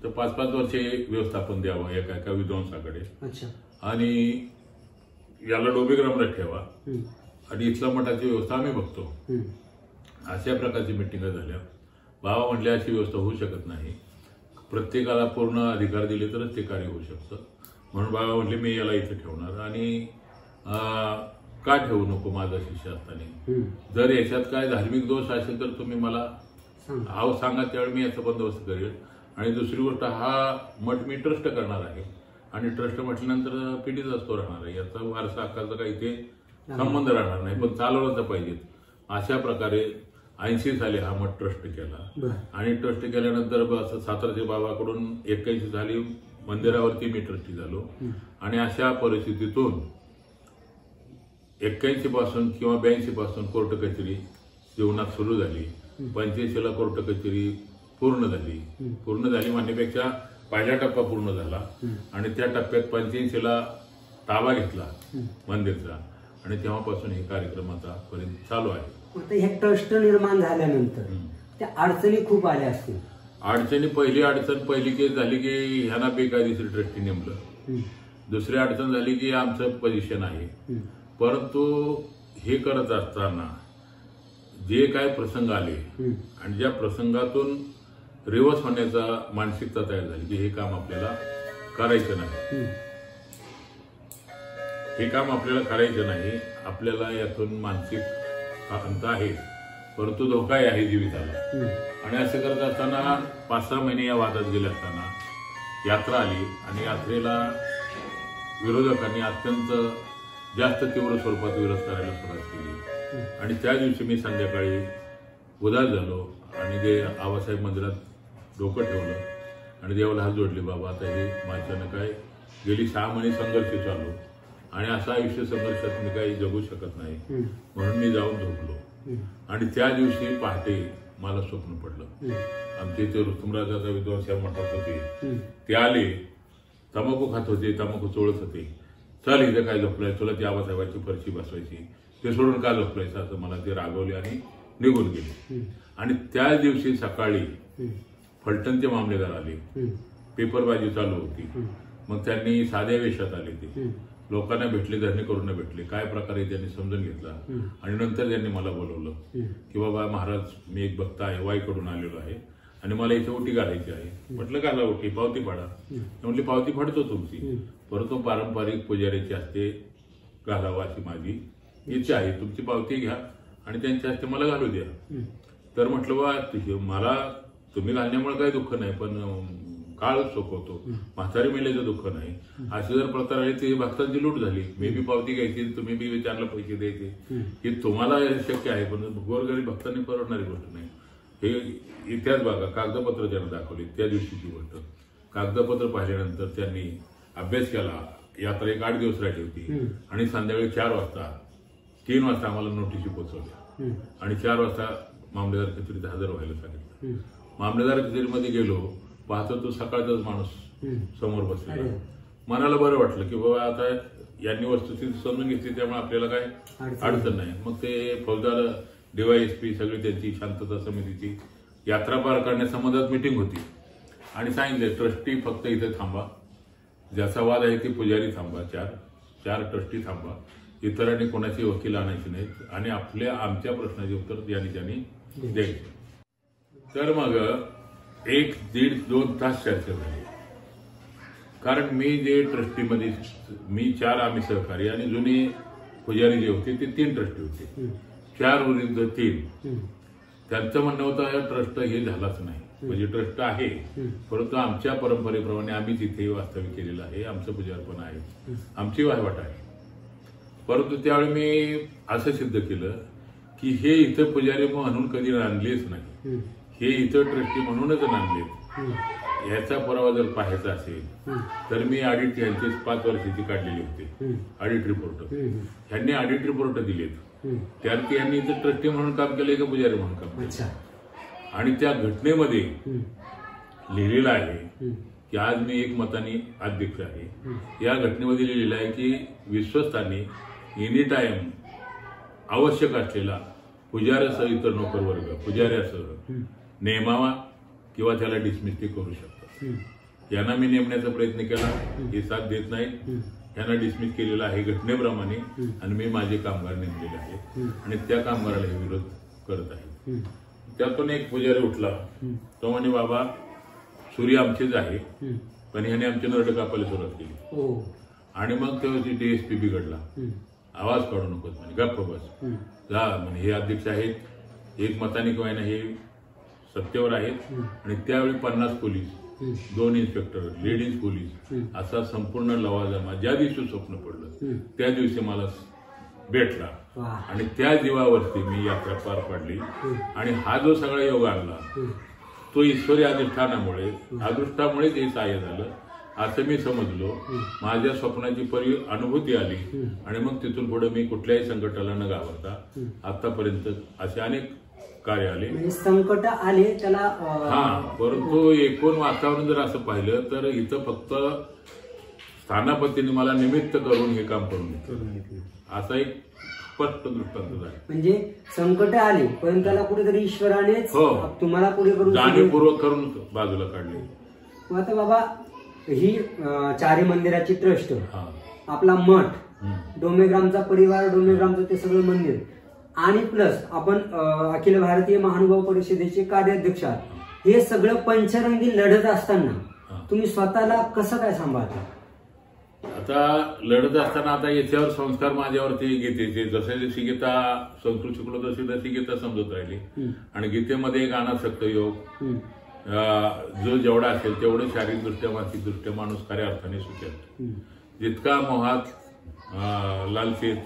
तर 5-5 वर्षे व्यवस्थापन द्यावं एका एका विद्वांसाकडे आणि याला डोबेग्रामला ठेवा आणि इथल्या मठाची व्यवस्था आम्ही बघतो. अशा प्रकारची मिटिंग झाल्या. बाबा म्हटले अशी व्यवस्था होऊ शकत नाही, प्रत्येकाला पूर्ण अधिकार दिले तरच ते कार्य होऊ शकतं. म्हणून बाबा म्हटले मी याला इथे ठेवणार आणि का ठेवू नको माझा शिष्य असताना. जर याच्यात काय धार्मिक दोष असेल तर तुम्ही मला सांगा, त्यावेळी मी याचा बंदोबस्त करेल. आणि दुसरी गोष्ट, हा मठ मी ट्रस्ट करणार आहे आणि ट्रस्ट म्हटल्यानंतर पिढीचा असतो राहणार आहे, याचा वारसा हक्काचा काही इथे संबंध राहणार नाही, पण चालवलं तर पाहिजेत. अशा प्रकारे 80 साली हा मठ ट्रस्ट केला आणि ट्रस्ट केल्यानंतर सातारच्या बाबाकडून 81 साली मंदिरावरती मी ट्रस्टी झालो. आणि अशा परिस्थितीतून 81 पासून किंवा 82 पासून कोर्ट कचेरी जीवनात सुरू झाली. 85ला कोर्ट कचेरी पूर्ण झाली म्हणण्यापेक्षा पहिला टप्पा पूर्ण झाला आणि त्या टप्प्यात 85ला ताबा घेतला मंदिरचा आणि तेव्हापासून हे कार्यक्रम आतापर्यंत चालू आहे. हे ट्रस्ट निर्माण झाल्यानंतर त्या अडचणी खूप आल्या असतील. पहिली अडचण केस झाली की ह्यांना बेकायदेशीर ट्रस्टी नेमलं. दुसरी अडचण झाली की आमचं पोझिशन आहे. परंतु हे करत असताना जे काय प्रसंग आले आणि ज्या प्रसंगातून रिवर्स होण्याचा मानसिकता तयार झाली की हे काम आपल्याला करायचं नाही, आपल्याला यातून मानसिक अंत आहे, परंतु धोकाही आहे जीविताला. आणि असं करत असताना 5-6 महिने या वादात गेले असताना यात्रा आली आणि यात्रेला विरोधकांनी अत्यंत जास्त तीव्र स्वरूपात विरोध करायला सुरुवात केली. आणि त्या दिवशी मी संध्याकाळी उदास झालो आणि जे आबासाहेब मंदिरात डोकं ठेवलं आणि देवाला हात जोडले, बाबा आता हे माझ्यानं काय गेली 6 महिने संघर्ष चालू आणि असा आयुष्य संघर्षात मी काही जगू शकत नाही, म्हणून मी जाऊन झोपलो. आणि त्या दिवशी पहाटे मला स्वप्न पडलं. आमचे इथे रुस्तुमराजाचा विद्वांस या मठात होते, ते आले, तंबाखू खात होते, तंबाखू चोळत होते. चल इथे काय झोपलाय, तुला ती आबासाहेबांची फरशी बसवायची, ते सोडून का झोपलायचं असं मला ते रागवले आणि निघून गेले. आणि त्या दिवशी सकाळी फलटणचे मामलेदार आले, पेपरबाजी चालू होती. मग त्यांनी साध्या वेशात आले, ते लोकांना भेटले, धरणे करून भेटले, काय प्रकारे त्यांनी समजून घेतला. आणि नंतर त्यांनी मला बोलवलं की बाबा महाराज मी एक भक्त आहे, वाईकडून आलेलो आहे आणि मला इथे ओटी घालायची आहे. म्हटलं घाला ओटी, पावती फाडा. म्हटली पावती फाडतो तुमची, परंतु पारंपरिक पुजाऱ्याची असते घालावा अशी माझी इच्छा आहे, तुमची पावती घ्या आणि त्यांच्या हस्ते मला घालू द्या. तर म्हटलं बा मला तुम्ही घालण्यामुळे काही दुःख नाही, पण काळ सोपवतो, म्हातारी मेल्याचं दुःख नाही. अशी जर प्रथा राहिली ती भक्तांची लूट झाली. मी बी पावती घ्यायची, तुम्ही बी विचारला पैसे द्यायचे, ही तुम्हाला शक्य आहे, पण गोरगरीब भक्तांनी परवडणारी गोष्ट नाही. हे इतिहास बघा, कागदपत्र त्यांना दाखवले त्या दिवशीची गोष्ट. कागदपत्र पाहिल्यानंतर त्यांनी अभ्यास केला. यात्रा एक 8 दिवस राहिली होती आणि संध्याकाळी 4 वाजता 3 वाजता आम्हाला नोटीसी पोहोचवल्या आणि 4 वाजता मामलेदार कचेरीत हजर व्हायला सांगितलं. मामलेदार कचेरीमध्ये गेलो, पाहतो तो सकाळचाच माणूस समोर बसलेला. मनाला बरं वाटलं की बाबा आता यांनी वस्तुस्थिती समजून घेतली, त्यामुळे आपल्याला काय अडचण नाही. मग ते फौजदार, DYSP सगळी त्यांची शांतता समितीची यात्रा पार करण्यासंबंधात मिटिंग होती आणि सांगितले ट्रस्टी फक्त इथे थांबा, ज्याचा वाद आहे ते पुजारी थांबा, 4 ट्रस्टी थांबा, इतरांनी कोणाची वकील आणायची नाहीत आणि आमच्या प्रश्नाचे उत्तर यांनी त्यांनी द्यायचे. तर मग 1-1.5-2 तास चर्चा झाली. कारण मी जे ट्रस्टीमध्ये मी 4 आम्ही सहकारी आणि जुने पुजारी जे होते ते 3 ट्रस्टी होते, 4 विरुद्ध 3. त्यांचं म्हणणं होतं ट्रस्ट हे झालाच नाही, म्हणजे ट्रस्ट आहे परंतु आमच्या परंपरेप्रमाणे आम्ही तिथे वास्तव्य केलेलं आहे, आमचं पुजारपण आहे, आमची वाहवाट आहे. परंतु त्यावेळी मी असं सिद्ध केलं की हे इथं पुजारी म्हणून कधी नांदलेच नाही, हे इथं ट्रस्टी म्हणूनच नांदलेत. याचा पुरावा जर पाहायचा असेल तर मी ऑडिट यांची 5 वर्षाची काढलेली होते ऑडिट रिपोर्ट. ह्यांनी ऑडिट रिपोर्ट दिलेत, त्यात यांनी इथं ट्रस्टी म्हणून काम केलंय का पुजारी म्हणून काम केलं. आणि त्या घटनेमध्ये लिहिलेलं आहे की आज मी एक मताने अध्यक्ष आहे. या घटनेमध्ये लिहिलेलं आहे की विश्वस्तांनी एनी टाइम आवश्यक असलेला पुजाऱ्यासह इतर नोकर वर्ग पुजाऱ्यासह नेमावा किंवा त्याला डिसमिस ते करू शकतात. यांना मी नेमण्याचा प्रयत्न केला, हे साथ देत नाहीत. यांना डिसमिस केलेलं आहे घटनेप्रमाणे आणि मी माझे कामगार नेमलेले आहेत आणि त्या कामगाराला हे विरोध करत आहे. त्यातून एक पुजारी उठला, तो म्हणे बाबा सूर्य आमचेच आहे, पण ह्याने आमचे नरड कापायला सुरुवात केली. आणि मग तेव्हा डीएसपी बिघडला, आवाज काढू नकोस म्हणजे गप्प बस जा म्हणजे हे अध्यक्ष आहेत, एक मताने किंवा हे सत्तेवर आहेत. आणि त्यावेळी 50 पोलीस, 2 इन्स्पेक्टर, लेडीज पोलीस असा संपूर्ण लवाजमा ज्या दिवशी स्वप्न पडलं त्या दिवशी मला भेटला आणि त्या जीवावरती मी यात्रा पार पाडली. आणि हा जो सगळा योग आणला तो ईश्वरी अदृष्टामुळेच हे सहाय्य झालं असं मी समजलो. माझ्या स्वप्नाची अनुभूती आली आणि मग तिथून पुढे मी कुठल्याही संकटाला न घाबरता आतापर्यंत असे अनेक कार्य आले. संकट आले त्याला परंतु एकूण वातावरण जर असं पाहिलं तर इथं फक्त स्थानापतीने मला निमित्त करून हे काम करून घेतलं असा एक स्पष्ट दृष्टांत आहे. म्हणजे संकट आले पण त्याला कुठेतरी ईश्वरानेच तुम्हाला पुढे करून जाणीवपूर्वक करून बाजूला काढले. आता बाबा ही चारी मंदिराची ट्रस्ट, आपला मठ, डोमेग्रामचा परिवार, डोमेग्रामचं ते सगळं मंदिर आणि प्लस आपण अखिल भारतीय महानुभाव परिषदेचे कार्याध्यक्ष आहात, हे सगळं पंचरंगी लढत असताना तुम्ही स्वतःला कसं काय सांभाळता? आता लढत असताना आता याच्यावर संस्कार माझ्यावरती गीतेचे जसे जशी गीता संस्कृत शिकलो तशी गीता समजत राहिली. आणि गीतेमध्ये एक अनासक्त योग जो जेवढा असेल तेवढं शारीरिकदृष्ट्या मानसिकदृष्ट्या माणूस खऱ्या अर्थाने सुखेल. जितका मोहात लालसेत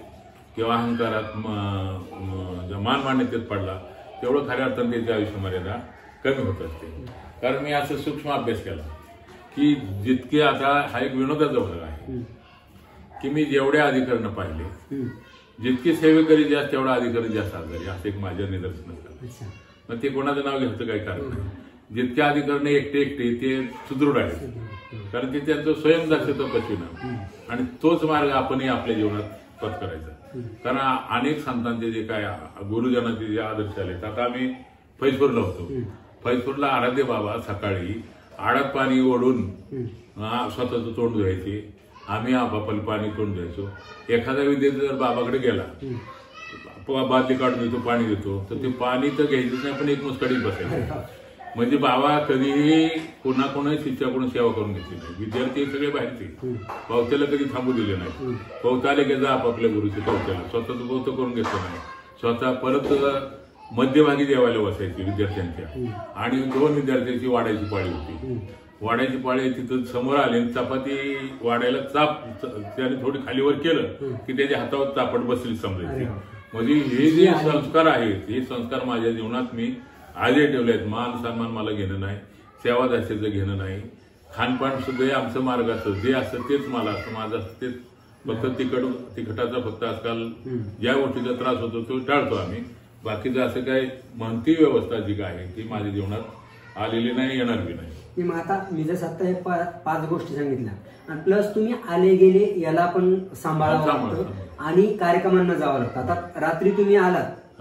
किंवा अहंकारात मानमान्यतेत पडला तेवढं खऱ्या अर्थाने त्याची आयुष्य मर्यादा कमी होत असते. कारण मी असं सूक्ष्म अभ्यास केला की जितके आता हा एक विनोदाचा भाग आहे की मी जेवढ्या अधिकरण पाहिले जितकी सेवेकरी जास्त तेवढा अधिकारी जास्त आजारी असं एक माझ्या निदर्शनात आलं. मग ते कोणाचं नाव घ्यायचं काही कारण नाही. जितके अधिकरण एकटे ते सुदृढ आहेत कारण ते त्यांचं स्वयंदर्शत्व पश्चिम आणि तोच मार्ग आपणही आपल्या जीवनात पत्करायचा. कारण अनेक संतांचे जे काय गुरुजनांचे जे आदर्श आले आता आम्ही फैजपूरला होतो. फैजपूरला आराध्य बाबा सकाळी आडात पाणी ओढून स्वतःचं तोंड धुवायचे, आम्ही आपापलं पाणी तोंड धुवायचो. एखादा विद्यार्थी जर बाबाकडे गेला बादली काढून देतो पाणी देतो तर ते पाणी तर घ्यायचंच नाही पण एक मुस्कडीत बसायचं. म्हणजे बाबा कधीही कोणाकोणा शिष्याकडून सेवा करून घेतली नाही. विद्यार्थी सगळे बाहेरचे, पावत्याला कधी थांबू दिले नाही. पावत्याला घ्यायचं आपापल्या गुरुचे पावत्याला स्वतःचं गौत करून घेतलं नाही. स्वतः परत मध्यभागी जेवायला बसायची विद्यार्थ्यांच्या. आणि 2 विद्यार्थ्यांची वाड्याची पाळी होती. वाड्याची पाळी तिथं समोर आली चापाती वाड्याला चाप त्याने थोडी खालीवर केलं की त्याच्या हातावर चापट बसली समजायची. म्हणजे हे जे संस्कार आहेत हे संस्कार माझ्या जीवनात मी आजही ठेवले आहेत. मान सन्मान मला घेणं नाही, सेवादासीचं घेणं नाही, खानपान सुद्धा आमचं मार्गाचं जे असतं तेच मला असतं, माझं असतं तेच. फक्त तिखटाचा फक्त आजकाल ज्या गोष्टीचा त्रास होतो तो टाळतो आम्ही. बाकीचं असं काय म्हणती व्यवस्था जी काय आहे ती माझ्या जीवनात आलेली नाही, येणार बी नाही. आता मी जसं आता हे 5 गोष्टी सांगितल्या आणि प्लस तुम्ही आले गेले याला पण सांभाळावं लागतं आणि कार्यक्रमांना जावं लागतं. आता रात्री तुम्ही आलात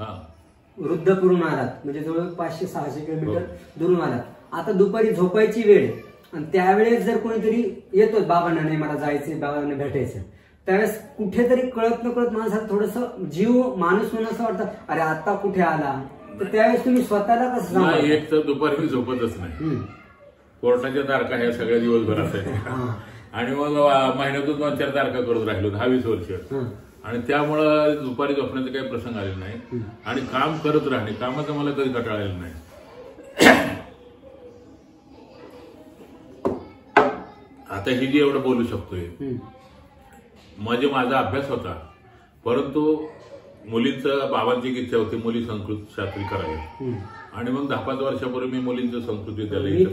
वृद्धपुरून आलात म्हणजे जवळ 500-600 किलोमीटर दुरून आलात. आता दुपारी झोपायची वेळ आणि त्यावेळेस जर कोणीतरी येतो बाबांना नाही मला जायचंय बाबांना भेटायचं त्यावेळेस कुठेतरी कळत नकळत माणसाला थोडंसं जीव माणूस म्हणून असं वाटतं अरे आता कुठे आला. तर त्यावेळेस तुम्ही स्वतःला कसं नाही. एक तर दुपारी मी झोपतच नाही. कोर्टाच्या तारखा ह्या सगळ्या दिवसभर असायच्या आणि मग महिन्यातून 2-4 तारखा करत राहिलो 10-20 वर्ष. आणि त्यामुळं दुपारी झोपण्याचे काही प्रसंग आलेले नाही. आणि काम करत राहणे कामाचं मला कधी कंटाळलेलं नाही. आता ही जी एवढं बोलू शकतोय म्हणजे माझा अभ्यास होता परंतु मुलींचं बाबांची इच्छा होती मुली संस्कृत शास्त्री करावी. आणि मग 10-5 वर्षापूर्वी मी मुलींचं संस्कृत विद्यालय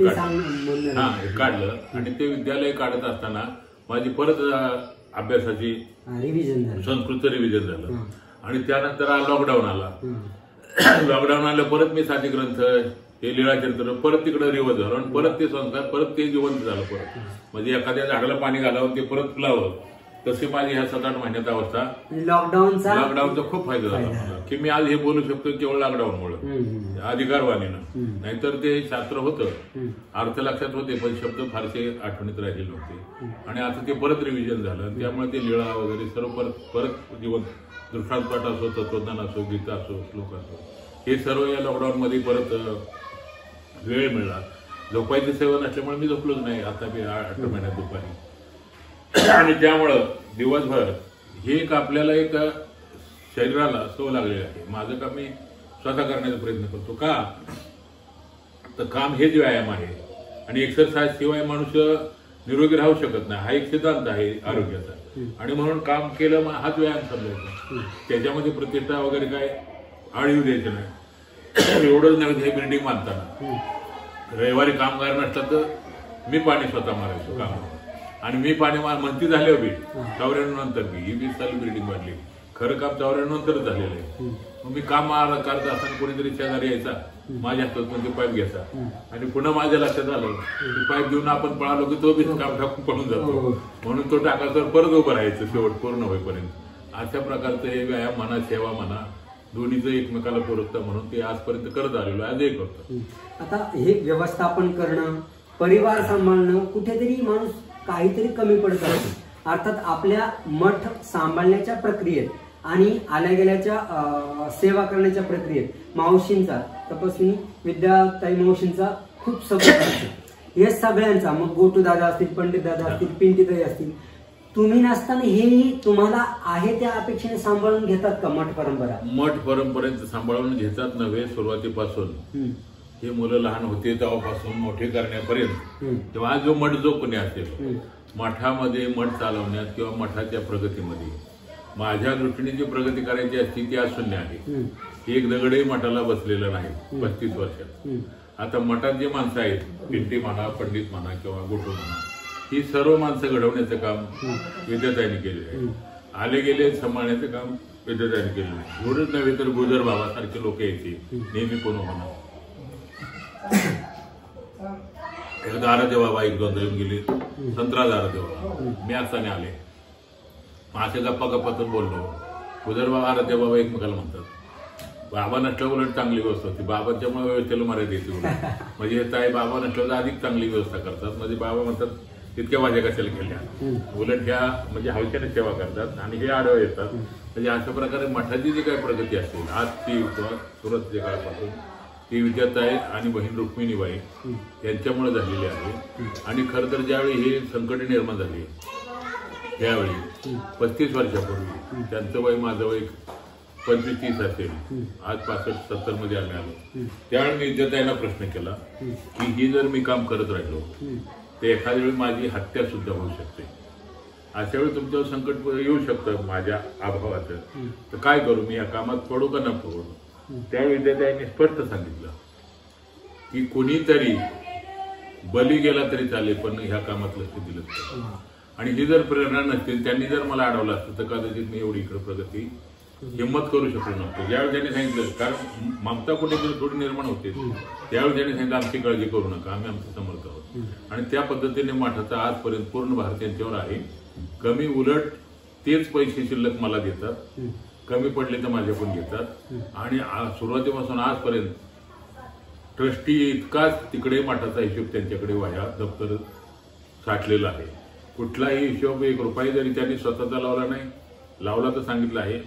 काढलं आणि ते विद्यालय काढत असताना माझी परत अभ्यासाची संस्कृतचं रिव्हिजन झालं. आणि त्यानंतर लॉकडाऊन आला. लॉकडाऊन आलं परत मी 7 ग्रंथ हे लीळाचरित्र परत तिकडे रिव्हर्स झालं आणि परत ते संस्कार परत ते जिवंत झालं. परत म्हणजे एखाद्या झाडाला पाणी घालावं ते परत फुलावं तशी माझी ह्या 7-8 महिन्यात अवस्था. लॉकडाऊनचा खूप फायदा झाला मला की मी आज हे बोलू शकतो केवळ लॉकडाऊनमुळे. अधिकारवाणीनं, नाहीतर ते शास्त्र होतं, अर्थ लक्षात होते पण शब्द फारसे आठवणीत राहिलेले नव्हते. आणि आता ते परत रिव्हिजन झालं, त्यामुळे ते लीळा वगैरे सर्व परत जीवन दृष्टांतपाठ असो, तत्वज्ञान असो, गीता असो, श्लोक असो, हे सर्व या लॉकडाऊनमध्ये परत वेळ मिळाला. झोपायची सेवा नसल्यामुळे मी झोपलोच नाही आता मी 8 महिन्यात दुपारी. आणि त्यामुळं दिवसभर हे एक आपल्याला एक शरीराला सवय लागलेली आहे. माझं काम मी स्वतः करण्याचा प्रयत्न करतो. का तर काम हेच व्यायाम आहे आणि एक्सरसाइज शिवाय मनुष्य निरोगी राहू शकत नाही. हा एक सिद्धांत आहे आरोग्याचा. आणि म्हणून काम केलं मग हाच व्यायाम समजायचा. त्याच्यामध्ये प्रतिष्ठा वगैरे काय आळीव द्यायची नाही. एवढंच नाही, हे बिल्डिंग बांधताना रविवारी कामगार नसतात तर मी पाणी स्वतः मारायचो कामावर. आणि मी पाणी म्हणती झाले बी 94 नंतर मी ही 20 साली बिल्डिंग बांधली. खरं काम 94 नंतरच झालेलं आहे. मग मी काम करत असताना कोणीतरी शेजारी यायचा, माझ्या हातात म्हणजे पाईप घ्यायचा आणि पुन्हा माझ्या लक्षात आलं की पाईप घेऊन आपण पळालो की तो बी काम टाकून पळून जातो. म्हणून तो टाकायचं परत उभं राहायचं शेवट पूर्ण होईपर्यंत. अशा प्रकारचं हे व्यायाम म्हणा, सेवा म्हणा, दोन्हीचं एकमेकाला पूरकता म्हणून ते आजपर्यंत करत आलेलो आजही करतो. आता हे व्यवस्थापन करणं, परिवार सांभाळणं, कुठेतरी माणूस काहीतरी कमी पडत असतो. अर्थात आपल्या मठ सांभाळण्याच्या प्रक्रियेत आणि आल्या गेल्याच्या सेवा करण्याच्या प्रक्रियेत मावशींचा, तपस्विनी विद्याताई मावशींचा खूप सपोर्ट असतो. या सगळ्यांचा, मग गोटू दादा असतील, पंडित दादा असतील, पिंटीताई असतील, तुम्ही नसताना हेही तुम्हाला आहे त्या अपेक्षेने सांभाळून घेतात का मठ परंपरा? मठ परंपरेत सांभाळून घेतात नव्हे, सुरुवातीपासून हे मुलं लहान होते तेव्हापासून मोठे करण्यापर्यंत तेव्हा जो मठ जो कोणी असेल मठामध्ये मठ चालवण्यात किंवा मठाच्या प्रगतीमध्ये माझ्या दृष्टीने जी प्रगती करायची असती ती आज शून्य आहे. एक दगडही मठाला बसलेलं नाही 35 वर्षात. आता मठात जे माणसं आहेत, पिंटी म्हणा, पंडित म्हणा किंवा गोटू म्हणा, ही सर्व माणसं घडवण्याचं काम विद्याताईंनी केलेलं आहे. आले गेले सांभाळण्याचं काम विद्याताईंनी केलेलं आहे. एवढंच नव्हे तर गुजर बाबासारखे लोक यायचे नेहमी कोण म्हणा. एकदा आराध्यबाबा 1-2 येऊन गेले, संतराज आराध्यबाबा मी असताना आले. असे गप्पा गप्पातून बोललो. गुजर बाबा आराध्यबाबा एकमेकाला म्हणतात. बाबा नसल्यावर उलट चांगली व्यवस्था होती. बाबांच्यामुळे व्यवस्थेला मर्यादा येते उलट. म्हणजे ताई बाबा नसल्यावर अधिक चांगली व्यवस्था करतात. म्हणजे बाबा म्हणतात इतक्या माझ्या कशाला केल्या, उलट ह्या म्हणजे हलक्याने सेवा करतात आणि हे आडवे येतात. म्हणजे अशा प्रकारे मठाची जी काही प्रगती असेल आज ती सुरतच्या काळापासून ती विद्याताई आणि बहीण रुक्मिणीबाई यांच्यामुळे झालेली आहे. आणि खरं तर ज्यावेळी हे संकट निर्माण झाली त्यावेळी 35 वर्षापूर्वी, त्यांचं वय माझं वय 25-30 असेल, आज 65-70 मध्ये आम्ही आलो. त्यावेळी मी विद्याताईंना प्रश्न केला की ही जर मी काम करत राहिलो तर एखाद्या वेळी माझी हत्या सुद्धा होऊ शकते. अशा वेळी तुमच्यावर संकट येऊ शकतं माझ्या अभावाचं, तर काय करू, मी या कामात पडू का न पडू? त्यावेळी विद्याताईंनी स्पष्ट सांगितलं की कोणीतरी बली गेला तरी चालेल पण ह्या कामात लक्ष दिलं पाहिजे. आणि ही जर प्रेरणा नसतील, त्यांनी जर मला अडवलं असतं तर कदाचित मी एवढी इकडे प्रगती हिंमत करू शकलो नव्हतो. ज्यावेळी त्यांनी सांगितलं, कारण ममता कुठेतरी थोडी निर्माण होते, त्यावेळी त्यांनी सांगितलं आमची काळजी करू नका, आम्ही आमचं समर्थ आहोत. आणि त्या पद्धतीने मठाचा आजपर्यंत पूर्ण भार त्यांच्यावर आहे. कमी उलट तेच पैसे शिल्लक मला देतात, कमी पडले तर माझ्याकडून घेतात. आणि सुरुवातीपासून आजपर्यंत ट्रस्टी इतकाच तिकडे मठाचा हिशोब त्यांच्याकडे वह्या दप्तर साठलेला आहे. कुठलाही हिशोब 1 रुपया जरी त्यांनी स्वतःचा लावला नाही, लावला तर सांगितलं आहे.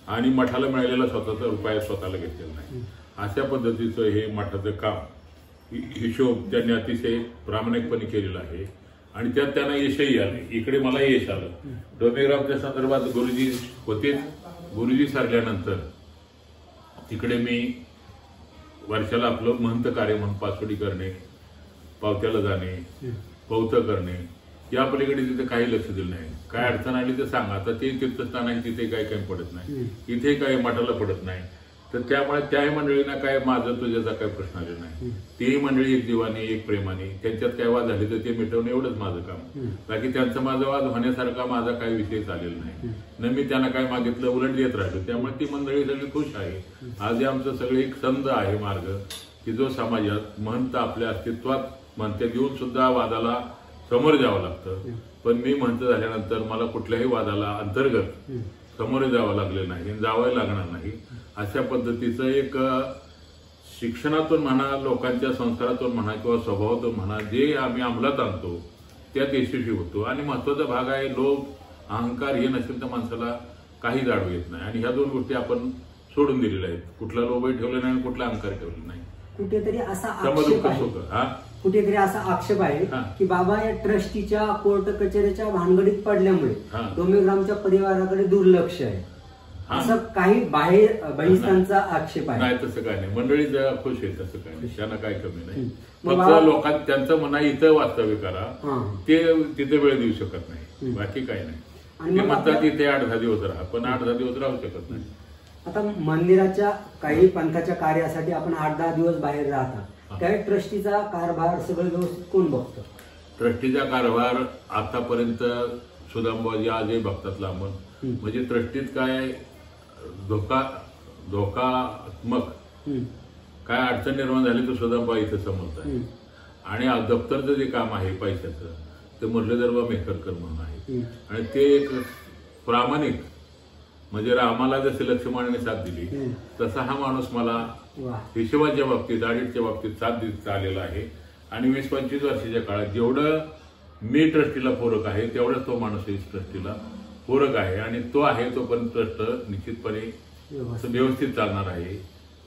आणि मठाला मिळालेला स्वतःचा रुपया स्वतःला घेतलेला नाही. अशा पद्धतीचं हे मठाचं काम, हिशोब त्यांनी अतिशय प्रामाणिकपणे केलेला आहे. आणि त्यात त्यांना यशही आले. इकडे मला यश आलं. डोमेग्रामच्या संदर्भात गुरुजी होतेच. गुरुजी सारल्यानंतर तिकडे मी वर्षाला आपलं महंत कार्य म्हणून पासोडी करणे, पावत्याला जाणे, पौत करणे, या पलीकडे तिथे काही लक्ष दिलं नाही. काय अडचण आली तर सांगा. आता ते तीर्थस्थान आहे तिथे काही पडत नाही, इथे काही मठाला पडत नाही. तर त्यामुळे त्याही मंडळींना काय माझं तुझ्याचा काही प्रश्न आलेला नाही. तेही मंडळी एक जीवाने एक प्रेमाने, त्यांच्यात काय वाद झाले तर ते मिटवणं एवढंच माझं काम. बाकी त्यांचा माझा वाद होण्यासारखा माझा काही विषय चालेला नाही. न मी त्यांना काय मागितलं उलट देत राहिलो. त्यामुळे ती मंडळी सगळी खुश आहे. आज आमचं सगळे एक संध आहे मार्ग की जो समाजात महंत आपल्या अस्तित्वात म्हणते देऊन सुद्धा वादाला समोर जावं लागतं. पण मी महंत झाल्यानंतर मला कुठल्याही वादाला अंतर्गत समोरे जावं लागले नाही, जावं लागणार नाही. अशा पद्धतीचं एक शिक्षणातून म्हणा, लोकांच्या संस्कारातून म्हणा किंवा स्वभावातून म्हणा, जे आम्ही अंमलात आणतो त्यात यशस्वी होतो. आणि महत्वाचा भाग आहे लोभ, अहंकार हे नसेल तर माणसाला काही जाणवू येत नाही. आणि ह्या दोन गोष्टी आपण सोडून दिलेल्या आहेत. कुठला लोभही ठेवला नाही आणि कुठला अहंकार ठेवला नाही. कुठेतरी असा आक्षेप आहे की बाबा या ट्रस्टीच्या कोर्ट कचेरीच्या भानगडीत पडल्यामुळे डोमेग्रामच्या परिवाराकडे दुर्लक्ष आहे, असं काही बाहेर बहिष्ठांचा आक्षेप आहे. नाही, तसं काय नाही. मंडळी जरा खुश आहे, तसं काय नाही. त्यांना काय कमी नाही. फक्त लोकांना त्यांचं म्हणा इथं वास्तव्य करा, ते तिथे वेळ देऊ शकत नाही, बाकी काही नाही. ते म्हणतात इथे 8-10 दिवस राहा, पण 8-10 दिवस राहू शकत नाही. आता मंदिराच्या काही पंथाच्या कार्यासाठी आपण 8-10 दिवस बाहेर राहता, त्या ट्रस्टीचा कारभार सगळं व्यवस्थित कोण बघतं? ट्रस्टीचा कारभार आतापर्यंत सुदामबाजी आजही बघतात लांबून. म्हणजे ट्रस्टीत काय धोकात्मक काय अडचण निर्माण झाली तर सुदामबा इथं समजतात. आणि दप्तरचं जे काम आहे पैशाचं ते मुरलीधरबा मेहकरकर म्हणून आहे. आणि ते एक प्रामाणिक, म्हणजे रामाला जसे लक्ष्मणाने साथ दिली तसा हा माणूस मला हिशोबाच्या बाबतीत, ऑडिटच्या बाबतीत साथ देत आलेला आहे. आणि 20-25 वर्षाच्या काळात जेवढं मी ट्रस्टीला पूरक आहे तेवढंच तो माणूस ट्रस्टीला पूरक आहे. आणि तो आहे तोपर्यंत ट्रस्ट निश्चितपणे व्यवस्थित चालणार आहे.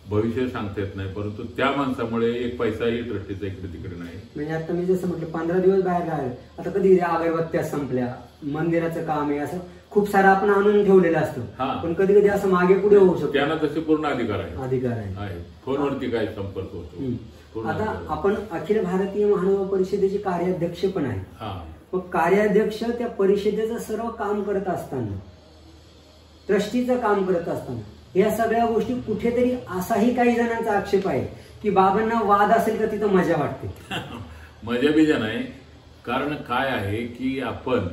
भविष्य सांगता येत नाही, परंतु त्या माणसामुळे एक पैसाही ट्रस्टीचा इकडे तिकडे नाही. म्हणजे आता मी जसं म्हटलं 15 दिवस बाहेर राहिले, आता कधी अगरबत्त्या संपल्या, मंदिराचं काम आहे, असं खूप सारं आपण आणून ठेवलेलं असतं, पण कधी कधी असं मागे पुढे होऊ शकतो. त्यांना तसे पूर्ण अधिकार आहे. फोनवरती काय संपर्क होतो. आता आपण अखिल भारतीय महानुभाव परिषदेचे कार्याध्यक्ष पण आहे. मग कार्याध्यक्ष त्या परिषदेचं सर्व काम करत असताना, ट्रस्टीचं काम करत असताना या सगळ्या गोष्टी कुठेतरी असाही काही जणांचा आक्षेप आहे की बाबांना वाद असेल का तिथं मजा वाटते? मजा बिजा नाही. कारण काय आहे की आपण